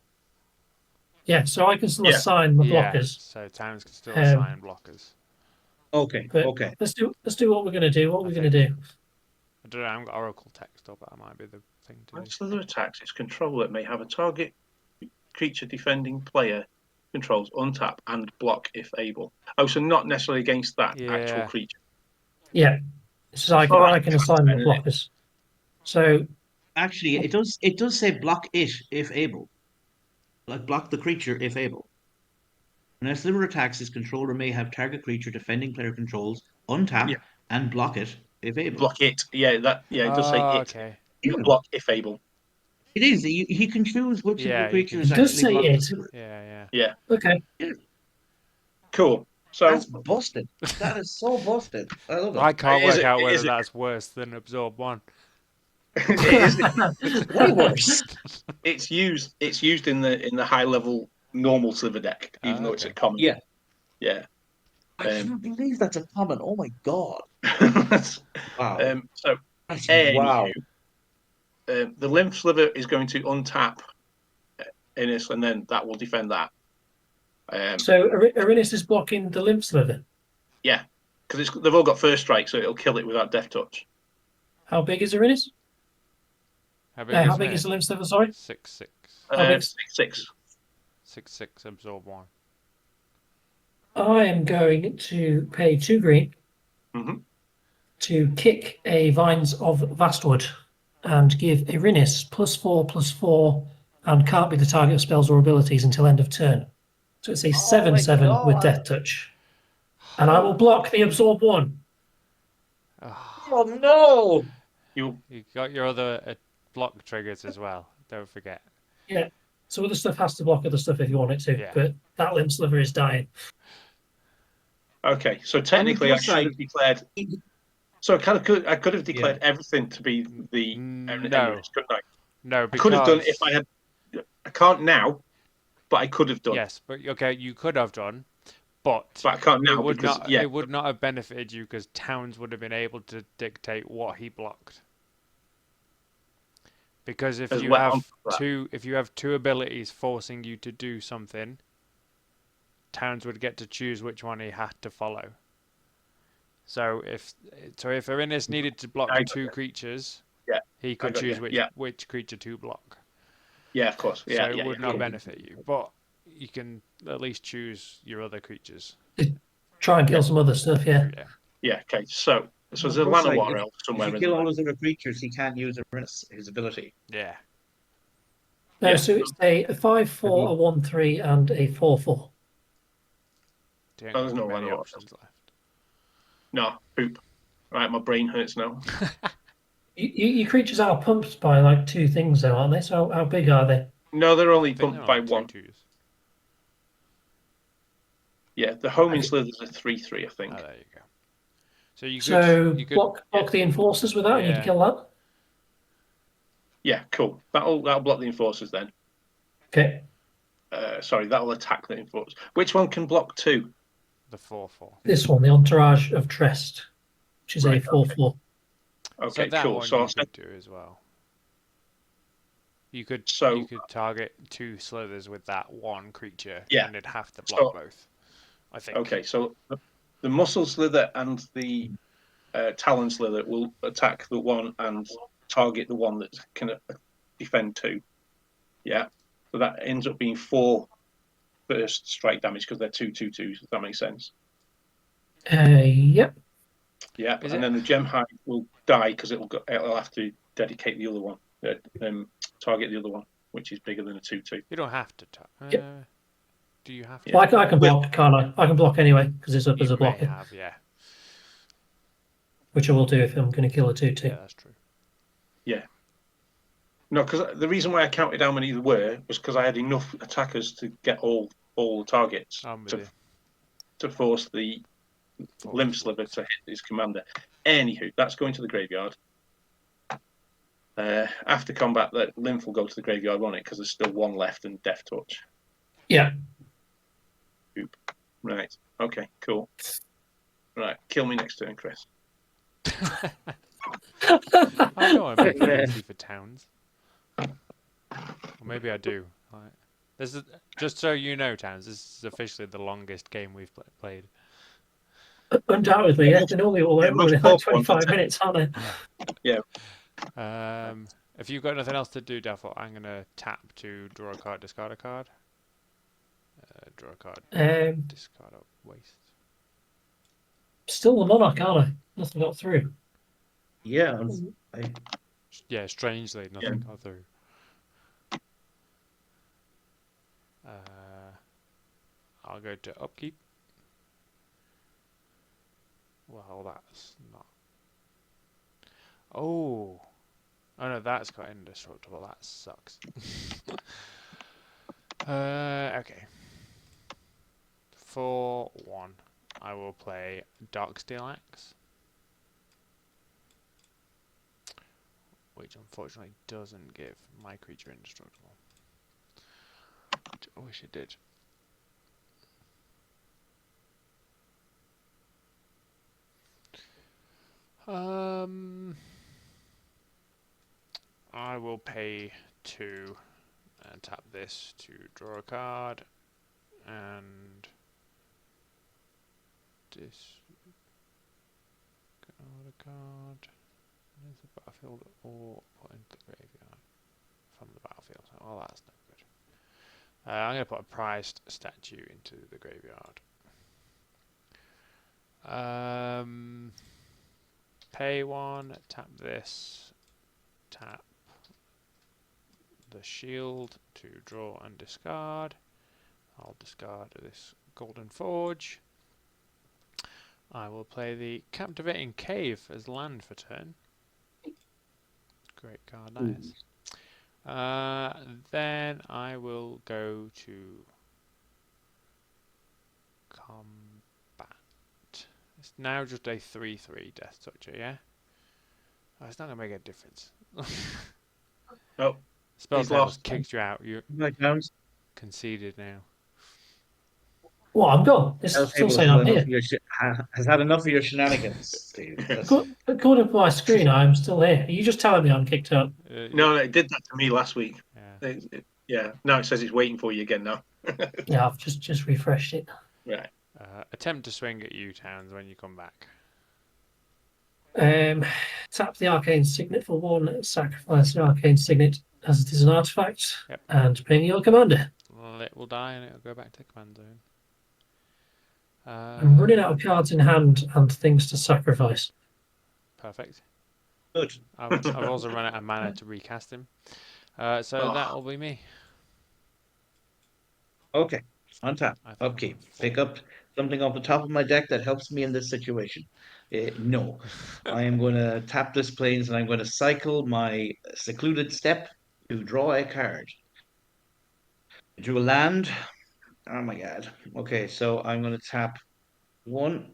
Yeah, so I can still Yeah. assign the Yeah, blockers. so towns can still Um, assign blockers. Okay, But okay. let's do what we're gonna do. What I we're gonna think. do. I don't know, I haven't got Oracle text up, but that might be the thing to When do. slither attacks, its controller may have a target creature defending player controls untap and block if able. Oh, so not necessarily against that actual Yeah. creature. Yeah. So I Alright. can assign the blockers. So Actually, it does say block it if able. Like block the creature if able. When a sliver attacks, its controller may have target creature defending player controls untap Yeah. and block it if able. Block it. Yeah, that. Yeah, it does say Oh, it. okay. Yeah, Block if able. it is. He can choose which of Yeah, the you can creatures it does actually say block the it. sliver. Yeah. Yeah. Okay. Cool. So That's busted. That is so busted. I love I it. can't Is work it- out is whether it- that's worse than Absorb 1. it is. Way worse. It's used in the high level normal sliver deck, even though it's a Okay. common. Yeah. Yeah. I can't believe that's a common. Oh my god. Wow. So That's anywho, wow. the lymph sliver is going to untap Innis, and then that will defend that. So Erinis is blocking the lymph sliver. Yeah, because they've all got first strike, so it'll kill it without death touch. How big is Erinis? How big, How big is the lymph sliver? Sorry. 6/6. How big? 6/6. 6/6 Absorb 1. I am going to pay 2 green Mhm. to kick a Vines of Vastwood and give Erinis +4/+4 and can't be the target of spells or abilities until end of turn. So it's a 7/7 with God. Death Touch. And I will block the Absorb 1. Oh no. You You got your other block triggers as well. Don't forget. Yeah. So other stuff has to block other stuff if you want it to. Yeah. But that lymph sliver is dying. okay? So technically, I plus should side- have declared. So I could have declared everything to be the No. Erinis, couldn't I? No, I because could have done if I had. I can't now, but I could have done. yes, but okay, you could have done, but But I can't now it would because not. yeah, It would not have benefited you because Towns would have been able to dictate what he blocked. Because if As you well, have that. if you have two abilities forcing you to do something, Towns would get to choose which one he had to follow. So if Erinis needed to block I got two you. creatures, Yeah, he could got choose you. Yeah. which creature to block. Yeah, of course. Yeah, So it yeah, would yeah. not benefit you, but you can at least choose your other creatures. Try and kill some other stuff, yeah. Yeah. Yeah, okay. So there's a Plus, like, Llanowar if- elf If somewhere you in kill there. all his other creatures, he can't use his ability. Yeah. No, Yeah. so it's a 5/4, a 1/3, and a 4/4. Don't Oh, there's got no many Llanowar. options left. No, poop. Right, my brain hurts now. Your creatures are pumped by like 2 things, though, aren't they? So how big are they? No, they're only I think bumped they're by on 1. 2/2s. Yeah, the homing slithers are 3/3, I think. Oh, there you go. So you could So you could block the enforcers with that, and Yeah. you'd kill that. Yeah, cool. That'll block the enforcers then. Okay. Sorry, that'll attack the enforcers. Which one can block 2? the 4/4. This one, the Entourage of Trest, which is Right, a 4/4. Okay, So that cool. one So you I'll could send, do as well. You could So- target 2 slithers with that one creature, Yeah. and it'd have to So- block both. I think. okay, so the muscle slither and the talon slither will attack the one and target the one that can defend 2. Yeah, so that ends up being 4 first strike damage because they're 2/2/2s. If that makes sense. Yep. Yeah, Is and it- then the gem hide will die because it'll have to dedicate the other one, target the other one, which is bigger than a 2/2. You don't have to. Yep. Do you have to? Well, I can block, can't I? I can block anyway, because it's up as You a may blocker, have, yeah. which I will do if I'm going to kill a 2/2. Yeah, that's true. No, because the reason why I counted how many there were was because I had enough attackers to get all the targets I'm with you. to force the lymph sliver to hit his commander. Anywho, that's going to the graveyard. After combat, that lymph will go to the graveyard, won't it? Because there's still 1 left and death touch. Yeah. Right. Okay. Cool. Right. Kill me next turn, Chris. I don't want to make it easy for Towns. Or maybe I do. Right. This is just so you know, Towns. This is officially the longest game we've played. Undoubtedly, yeah. They're normally all Yeah, over most within like popular ones are 25 minutes, aren't they? If you've got nothing else to do, Duffel, I'm gonna tap to draw a card, discard a card. Draw a card, discard a waste. Still the monarch, aren't I? Nothing got through. Yeah, Yeah, strangely, nothing got through. I'll go to upkeep. Well, that's not. Oh no, that's got indestructible. That sucks. Okay. For 1, I will play Darksteel Axe, which unfortunately doesn't give my creature indestructible. I wish it did. I will pay 2 and tap this to draw a card and discard a card. There's the battlefield or put into the graveyard from the battlefield. Oh, that's no good. I'm going to put a prized statue into the graveyard. Pay 1, tap this, tap the shield to draw and discard. I'll discard this Golden Forge. I will play the Captivating Cave as land for turn. Great card, that is. Then I will go to combat. It's now just a 3/3 Death Toucher, yeah? Oh, it's not going to make a difference. Oh, Spelltable kicked you out. You're Towns. conceded now. Well, I'm gone. It's still saying I'm here. Has had enough of your shenanigans, Steve. According to my screen, I'm still here. Are you just telling me I'm kicked out? no, it did that to me last week. Yeah. Now it says it's waiting for you again now. Yeah, I've just refreshed it. Right. Attempt to swing at you, Towns, when you come back. Tap the Arcane Signet for 1, sacrifice the Arcane Signet as it is an artifact, and ping your commander. Well, it will die and it will go back to command zone. I'm running out of cards in hand and things to sacrifice. Perfect. Good. I've also run out of mana to recast him. So that will be me. Okay. Untap. Upkeep. Pick up something off the top of my deck that helps me in this situation. No. I am going to tap this plains and I'm going to cycle my secluded step to draw a card. Drew a land. Oh my god. Okay, so I'm going to tap 1,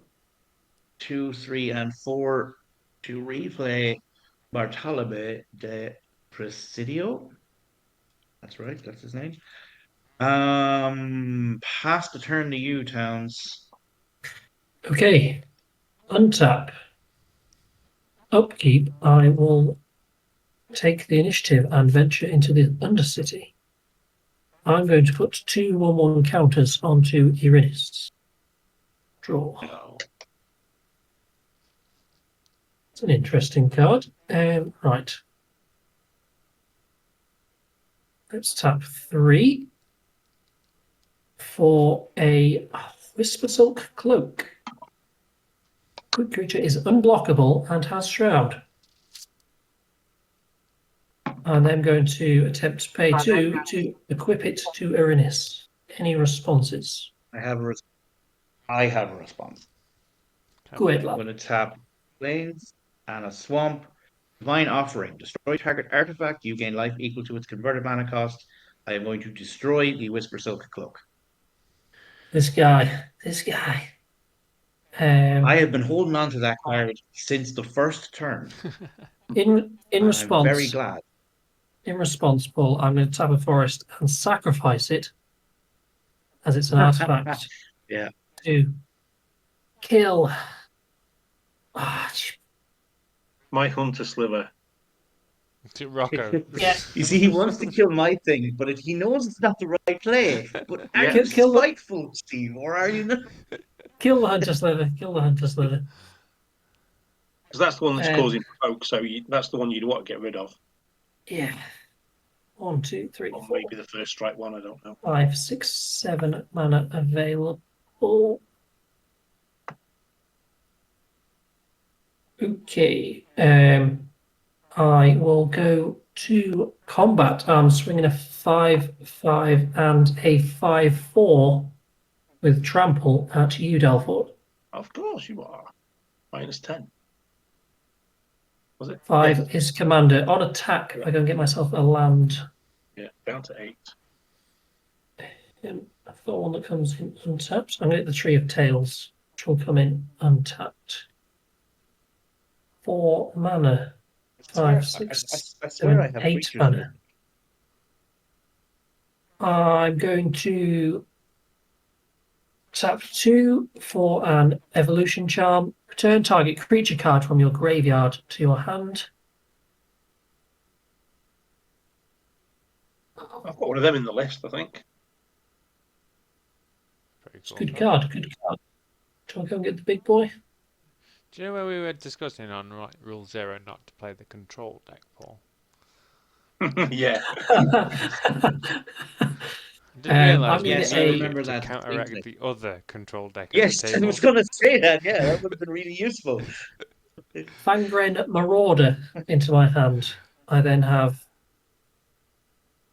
2, 3, and 4 to replay Bartolome de Presidio. That's right, that's his name. Pass the turn to you, Towns. Okay. Untap. Upkeep. I will take the initiative and venture into the Undercity. I'm going to put 2 1/1 counters onto Erinis. Draw. It's an interesting card. Right. Let's tap 3 for a Whisper Silk Cloak. Good creature is unblockable and has Shroud. And I'm going to attempt to pay 2 to equip it to Erinis. Any responses? I have a response. Go ahead, I'm lad. going to tap plains and a swamp. Divine Offering. Destroy target artifact. You gain life equal to its converted mana cost. I am going to destroy the Whisper Silk Cloak. This guy. I have been holding on to that card since the first turn. In response, I'm very glad. In response, Paul, I'm going to tap a forest and sacrifice it as it's an artifact. Yeah. to kill. Ah, My hunter sliver. To Rocco. yeah, You see, he wants to kill my thing, but he knows it's not the right play. But are Yeah. you Kill the- spiteful, Steve, or are you not? kill the hunter slither. Kill the hunter slither. Because that's the one that's Um, causing provoke, so that's the one you'd want to get rid of. Yeah. 1, 2, 3, Or 4, maybe the first strike one, I don't know. 5, 6, 7 mana available. Okay. I will go to combat. I'm swinging a 5/5 and a 5/4 with trample at you, Delford. Of course you are. -10. Was it? 5 is commander. On attack, I go and get myself a land. Yeah, down to 8. I've got one that comes in untapped. I'm going to get the Tree of Tails, which will come in untapped. 4 mana. 5, 6, I swear I 7, have 8 creatures mana. here. I'm going to tap 2 for an evolution charm. Return target creature card from your graveyard to your hand. I've got one of them in the list, I think. Pretty It's a cool. good card, good card. Shall I go and get the big boy? Do you know where we were discussing on Rule 0 not to play the control deck, Paul? Yeah. I didn't I'm realise gonna we Yes, get I needed a- remember it to that counteract distinctly. the other control deck at Yes, the I table. was going to say that. Yeah, that would have been really useful. Fangren Marauder into my hand. I then have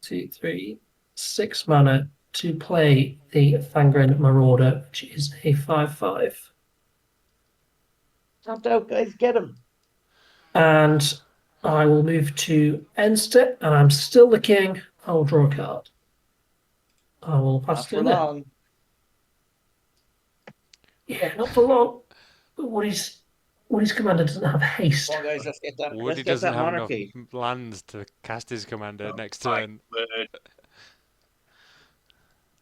2, 3, 6 mana to play the Fangren Marauder, which is a 5/5. Tapped out, guys. Get him. And I will move to end step, and I'm still the king. I will draw a card. I will pass Not it for in there. long. Yeah, not for long. But what his commander doesn't have haste. Come on, guys. Let's get that. Woody Let's get doesn't that have monarchy. enough lands to cast his commander next My turn, word.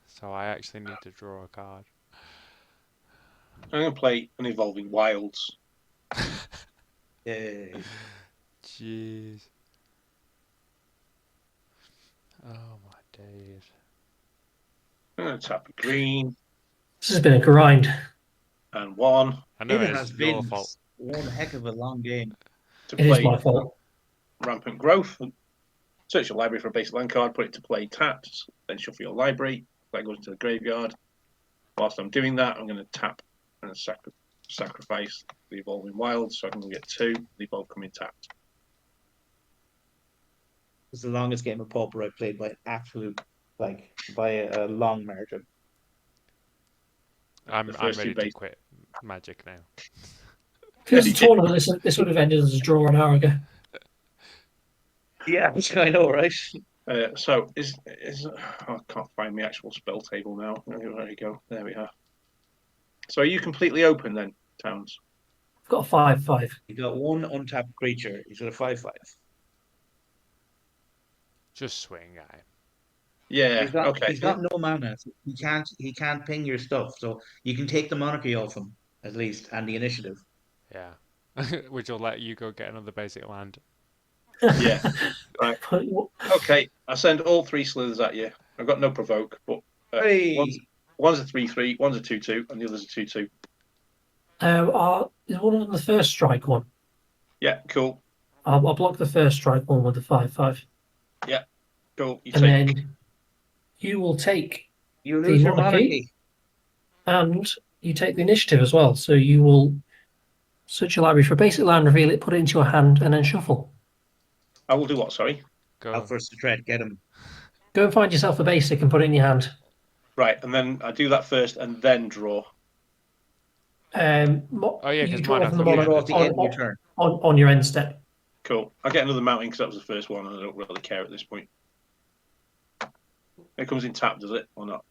so I actually need to draw a card. I'm going to play an Evolving Wilds. Yay. Jeez. Oh my days. I'm going to tap a green This has been a grind. and 1 I know It it's has your been fault. one heck of a long game. to It is play my fault. Rampant Growth. Search your library for a basic land card, put it to play tapped, then shuffle your library. That goes into the graveyard. Whilst I'm doing that, I'm going to tap and sacrifice the Evolving Wilds, so I can get 2. They both come in tapped. It's the longest game of pauper I've played by an absolute, by a long margin. I'm first ready two to base- quit Magic now. If it was a tournament, this would have ended as a draw an hour ago. Yeah, I know, right? So I can't find the actual spell table now. There you go. There we are. So are you completely open then, Towns? I've got a 5/5. He got one untapped creature. He's got a 5/5. Just swing, guy. Yeah. He's got Okay. he's got no mana. So he can't ping your stuff. So you can take the monarchy off him at least and the initiative. Yeah. Which will let you go get another basic land. Yeah. Right. Okay. I send all 3 slithers at you. I've got no provoke, but Hey, one's a 3/3, one's a 2/2, and the other's a 2/2. Is one of them the first strike one? Yeah. Cool. I'll block the first strike one with the 5/5. Cool. You And take. then you will take you the lose your monarchy. monarchy. And you take the initiative as well. So you will search your library for a basic land, reveal it, put it into your hand, and then shuffle. I will do what? Sorry. Go. Out first to tread, get him. Go and find yourself a basic and put it in your hand. Right, and then I do that first, and then draw. Oh yeah, you because draw mine from have the to be You draw monarch at the end of your turn. on your end step. Cool. I'll get another mounting because that was the first one, and I don't really care at this point. It comes in tap, does it, or not?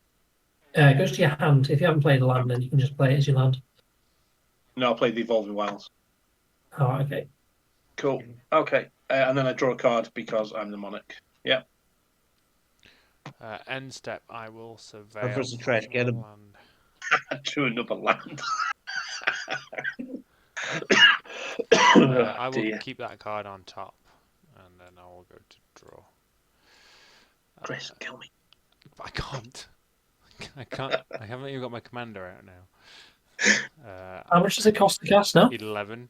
It goes to your hand. If you haven't played a land, then you can just play it as your land. No, I'll play the Evolving Wilds. Oh, okay. Cool. Okay, and then I draw a card because I'm the monarch. Yeah. End step, I will surveil. first to tread, get him. land. I drew another land. I will Dear. keep that card on top, and then I will go to draw. Chris, kill me. I can't. I can't. I haven't even got my commander out now. How much does it cost to cast now? 11,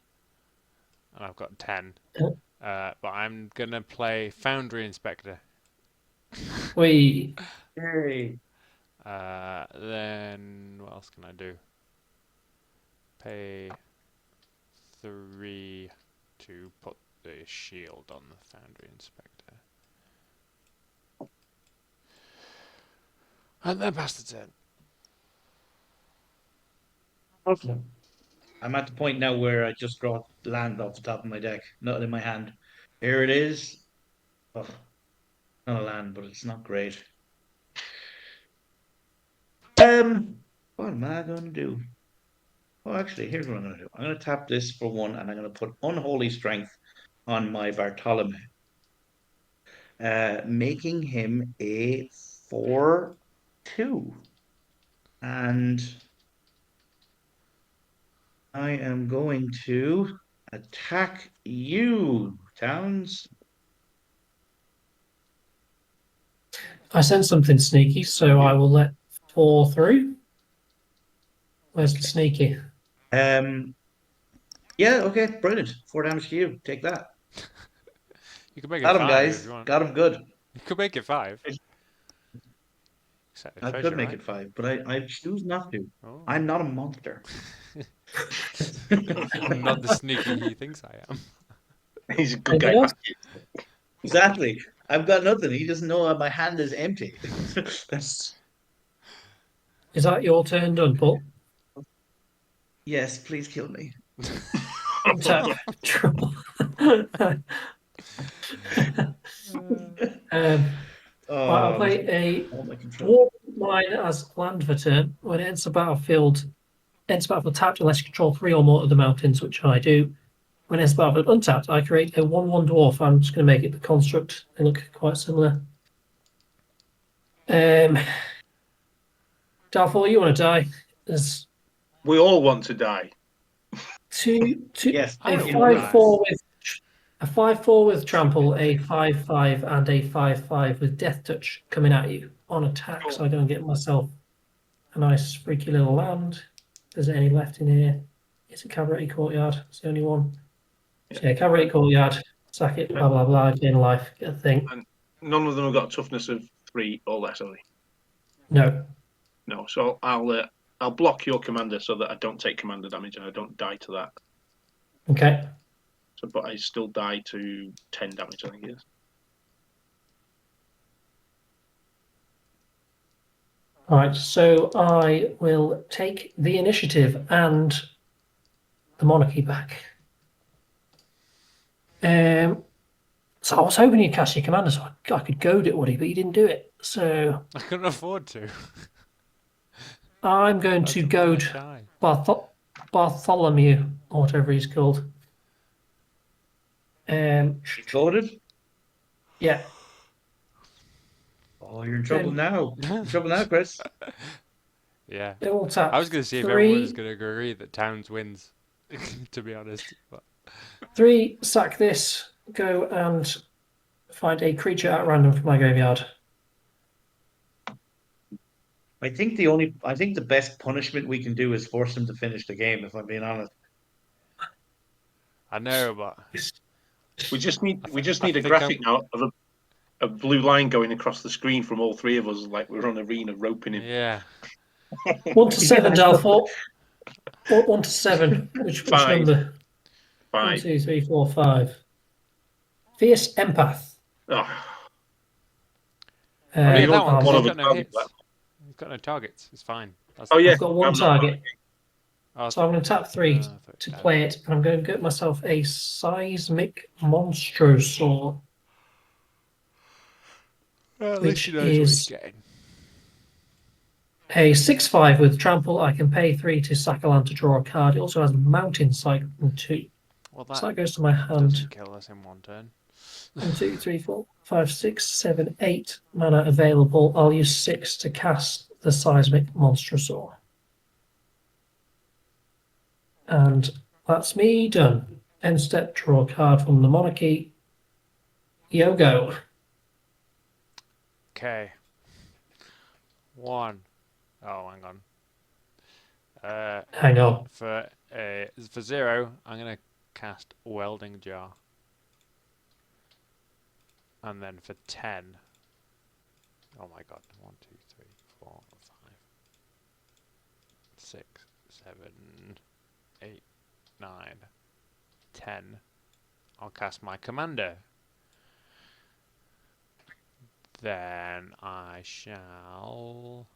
and I've got 10. Oh. But I'm gonna play Foundry Inspector. We Hey. Then what else can I do? Pay 3 to put the shield on the Foundry Inspector. And then pass the turn. I'm at the point now where I just draw land off the top of my deck, not in my hand. Here it is. Oh, not a land, but it's not great. What am I gonna do? Well, actually, here's what I'm gonna do. I'm gonna tap this for 1, and I'm gonna put Unholy Strength on my Bartolome, making him a 4/2, and I am going to attack you, Towns. I sense something sneaky, so I will let 4 through. Where's the sneaky? Yeah, okay, brilliant. 4 damage to you. Take that. You could make it Got him, 5 guys. if you want. Got him good. You could make it 5. Except the I treasure, could make right? it 5, but I choose not to. Oh. I'm not a monster. I'm not the sneaky he thinks I am. He's a good guy. Anything else? Exactly. I've got nothing. He doesn't know my hand is empty. That's... Is that your turn done, Paul? Yes, please kill me. Tap. Trouble. Oh, Right, I'll play a all my control. warp mine as land for turn. When it enters the battlefield, tapped unless you control 3 or more of the mountains, which I do. When it's battlefield untapped, I create a 1/1 dwarf. I'm just going to make it the construct. They look quite similar. Darfur, you want to die? There's We all want to die. two Yes, a you know 5/4 with a 5/4 with trample, a 5/5 and a 5/5 with death touch coming at you on attack. So I go and get myself a nice freaky little land. If there's any left in here? It's a Cabaretti Courtyard. It's the only one. So yeah, Cabaretti Courtyard. Sack it. Blah blah blah. Gain life. Get a thing. None of them have got a toughness of 3 or less, have they? No. No. So I'll block your commander so that I don't take commander damage and I don't die to that. Okay. So, but I still die to 10 damage, I think it is. All right. So I will take the initiative and the monarchy back. So I was hoping you'd cast your commander so I could goad it, Woody, but you didn't do it. So I couldn't afford to. I'm going to goad Bartholomew, or whatever he's called. Goaded? Yeah. Oh, you're in trouble now. You're in trouble now, Chris. Yeah. They all tap. I was going to see if everyone was going to agree that Towns wins, to be honest. But 3, sack this, go and find a creature at random from my graveyard. I think the best punishment we can do is force him to finish the game, if I'm being honest. I know, but We just need I a think graphic now of a blue line going across the screen from all 3 of us, like we're on arena roping him. yeah. 1 to 7, Dalfor. 1 to 7. Which 5. number? 1, 5. 2, 3, 4, 5. Fierce Empath. Oh, Yeah, you that don't one, want 'cause one he's of got us no to hits. that. He's got no targets. It's fine. That's Oh, yeah. I've got 1 I'm not- target. Oh, So I'm going to tap 3 to play it, and I'm going to get myself a Seismic Monstrosaur. At which least he knows what he's is getting. a 6/5 with trample. I can pay 3 to sack a land to draw a card. It also has Mountain Cycle 2. Well, So that goes to my hand. doesn't kill us in one turn. 1, 2, 3, 4, 5, 6, 7, 8 mana available. I'll use 6 to cast the Seismic Monstrosaur. And that's me done. End step, draw a card from the monarchy. Yo-go. Okay. 1. Oh, hang on. Hang on. For 0, I'm gonna cast Welding Jar. And then for 10. Oh my god. 1, 2, 3, 4, 5, 6, 7, 8, 9, 10. I'll cast my Commander. Then I shall.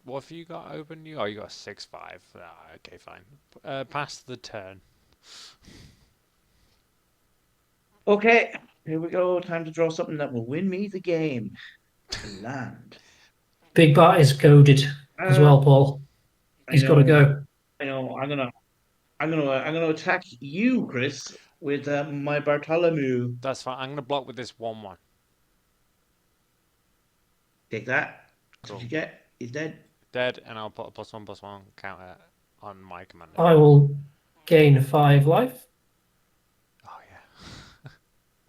What have you got open? Oh, you got a 6-5. Ah, okay, fine. Pass the turn. Okay, here we go. Time to draw something that will win me the game. Land. Big Bart is goaded as well, Paul. He's got to go. I know. I'm gonna attack you, Chris, with my Bartolome. That's fine. I'm gonna block with this 1/1. Take that. That's Cool. what you get. He's dead. Dead, and I'll put a +1/+1 counter on my Commander. I will gain 5 life. Oh yeah.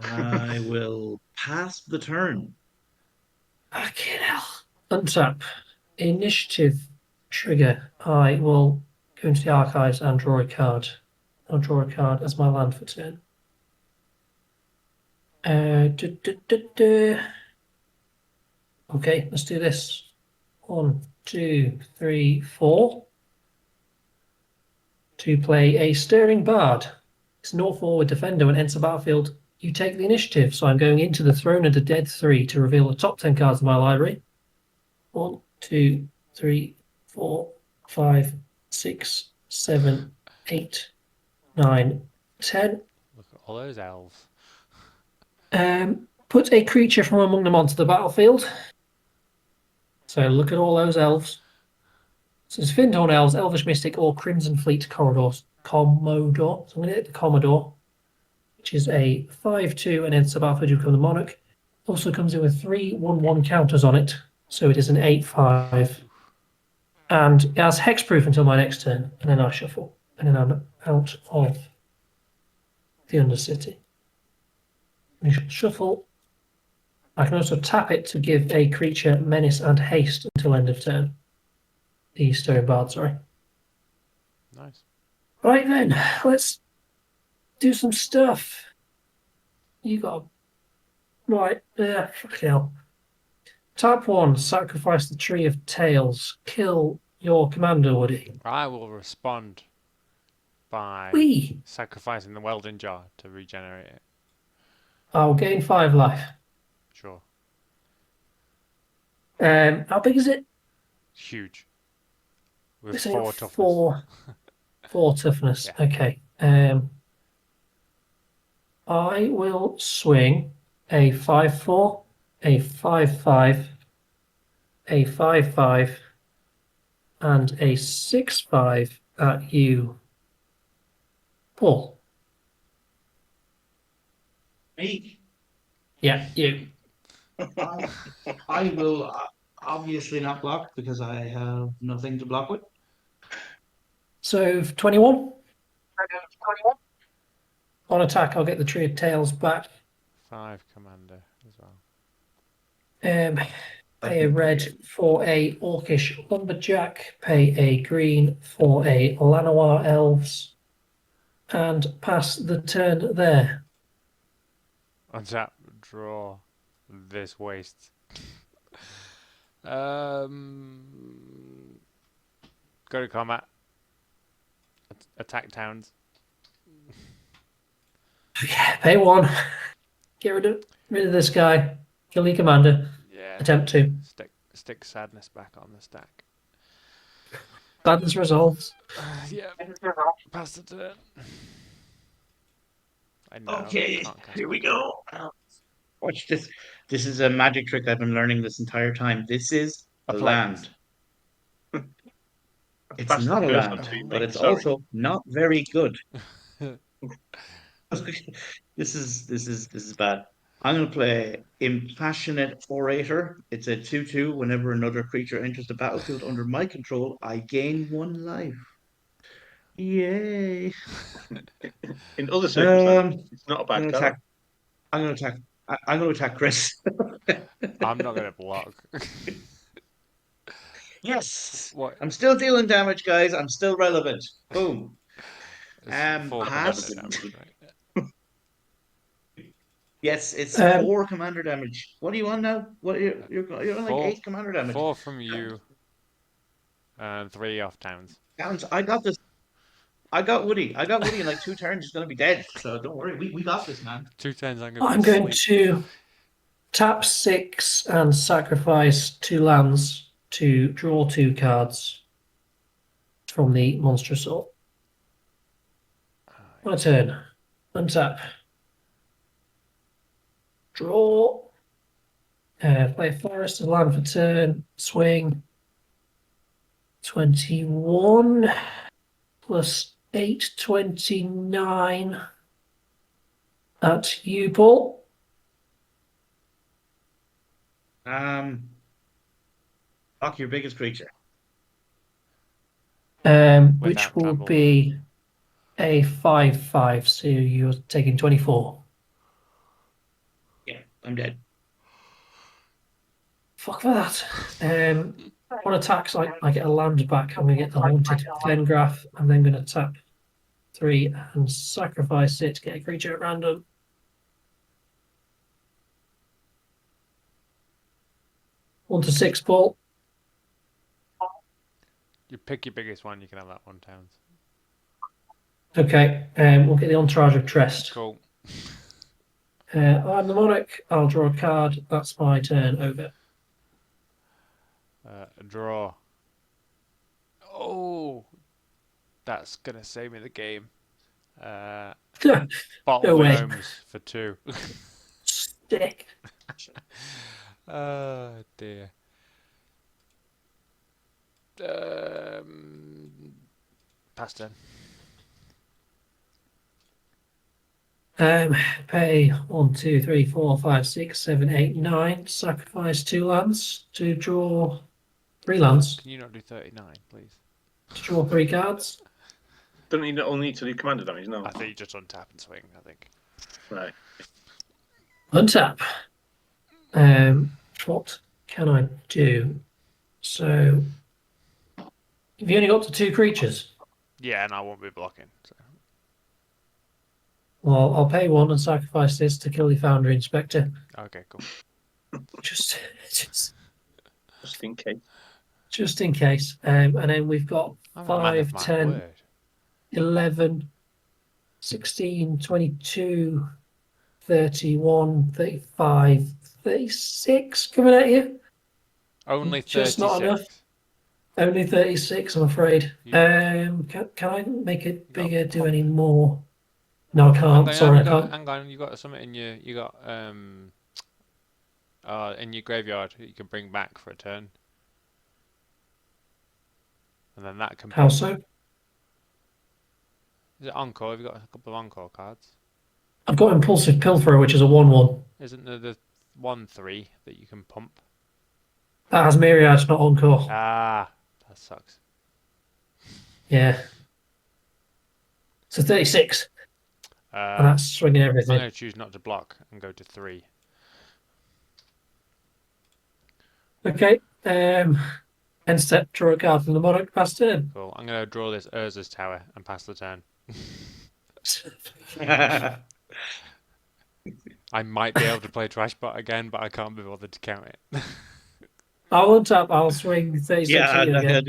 I will pass the turn. Fucking hell. Untap. Initiative trigger. I will go into the archives and draw a card. I'll draw a card as my land for turn. Okay, let's do this. 1, 2, 3, 4. To play a Stirring Bard. It's an all-forward defender when enters the battlefield. You take the initiative, so I'm going into the Throne of the Dead 3 to reveal the top 10 cards of my library. 1, 2, 3, 4, 5, 6, 7, 8, 9, 10. Look at all those elves. Put a creature from among them onto the battlefield. So look at all those elves. So it's Findhorn Elves, Elvish Mystic, or Crimson Fleet Corridors. Commodore. So I'm going to hit the Commodore, which is a 5/2 and enters the battlefield, you become the Monarch. Also comes in with 3 1/1 counters on it. So it is an 8/5. And it has hexproof until my next turn, and then I shuffle. And then I'm out of the Undercity. We shall shuffle. I can also tap it to give a creature menace and haste until end of turn. The Stirring Bard, sorry. Nice. Right then, let's do some stuff. You got. Right, fucking hell. Type 1, sacrifice the Tree of Tails. Kill your commander, Woody. I will respond by Whee! sacrificing the Welding Jar to regenerate it. I'll gain 5 life. Sure. How big is it? Huge. With It's only 4 got toughness. 4 toughness. Yeah. Okay. I will swing a 5/4, a 5/5, a 5/5, and a 6/5 at you, Paul. Me. Yeah, you. I will obviously not block because I have nothing to block with. So 21. On attack, I'll get the Tree of Tails back. 5 Commander as well. Pay a red for a Orcish Lumberjack. Pay a green for a Lanoir Elves. And pass the turn there. Untap, draw this waste. Go to combat. Attack towns. Pay 1. Get rid of this guy. Kill your commander. Yeah. Attempt to. Stick sadness back on the stack. Sadness resolves. Yeah. Pass the turn. I know. Okay, Can't cast here we magic. go. Watch this. This is a magic trick I've been learning this entire time. This is A a plate. land. It's Pass not the a person land, to me, but it's sorry. also not very good. This is bad. I'm going to play Impassionate Orator. It's a 2/2. Whenever another creature enters the battlefield under my control, I gain 1 life. Yay! In other circumstances, Um, it's not a I'm bad going to card. attack. I'm going to attack. I'm going to attack Chris. I'm not gonna block. Yes, What? I'm still dealing damage, guys. I'm still relevant. Boom. It's 4 commander Pass. damage, right? Yes, it's Um, 4 commander damage. What do you want now? What you're on like 4, 8 commander damage. 4 from you, and 3 off towns. Towns, I got this. I got Woody. I got Woody in like 2 turns. He's gonna be dead. So don't worry. We got this, man. 2 turns, I'm gonna I'm be going asleep. to tap 6 and sacrifice 2 lands to draw 2 cards from the monster assault. My turn. Untap. Draw. Play a forest, a land for turn. Swing. 21 plus 8, 29. At you, Paul. Lock your biggest creature. Which Without will trouble. be a 5/5, so you're taking 24. Yeah, I'm dead. Fuck for that. On attacks, I get a land back. I'm going to get the Haunted Fengraf. I'm then going to tap 3 and sacrifice it to get a creature at random. One to 6, Paul. You pick your biggest one, you can have that 1 towns. Okay, we'll get the Entourage of Trest. Cool. I'm the Monarch. I'll draw a card. That's my turn over. Draw. Oh, that's gonna save me the game. Bottle No of way. Gnomes for 2. Stick. Oh dear. Pass turn. Pay 1, 2, 3, 4, 5, 6, 7, 8, 9. Sacrifice 2 lands to draw 3 lands. Can you not do 39, please? To draw 3 cards. Don't you only need to do commander damage? No. I think you just untap and swing. I think. Right. Untap. What can I do? So, have you only got to 2 creatures? Yeah, and I won't be blocking. So. Well, I'll pay 1 and sacrifice this to kill the Foundry Inspector. Okay, cool. Just In case. just in case. And then we've got I'm a man of 5, my 10, word. 11, 16, 22, 31, 35, 36 coming at you. Only 36. Just not enough. Only 36, I'm afraid. You- Can I make it bigger, do any more? No, I can't. Hang Sorry, I on, can't. hang on, you got something in your in your graveyard that you can bring back for a turn. And then that can How so? Is it encore? Have you got a couple of encore cards? I've got Impulsive Pilferer, which is a 1/1. Isn't there the 1/3 that you can pump? That has Myriad, not Encore. Ah, that sucks. Yeah. So 36. And that's swinging I'm everything. going to choose not to block and go to 3. Okay. End step, draw a card from the Monarch, pass turn. Cool. I'm going to draw this Urza's Tower and pass the turn. I might be able to play Trash-bot again, but I can't be bothered to count it. I'll untap, I'll swing 36 Yeah, at you again.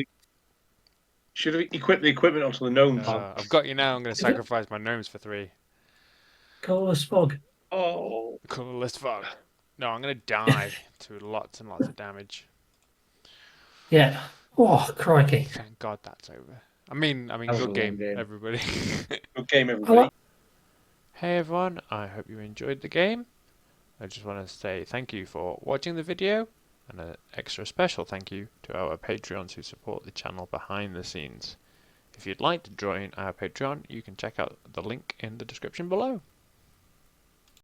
Should have equipped the equipment onto the gnomes. I've got you now. I'm going to sacrifice my gnomes for 3. Colourless Fog. Oh, Colourless fog. No, I'm going to die to lots and lots of damage. Yeah. Oh, crikey. Thank God that's over. I mean, That was a good long game, game. everybody. Good game, everybody. Hey everyone, I hope you enjoyed the game. I just want to say thank you for watching the video, and an extra special thank you to our Patreons who support the channel behind the scenes. If you'd like to join our Patreon, you can check out the link in the description below.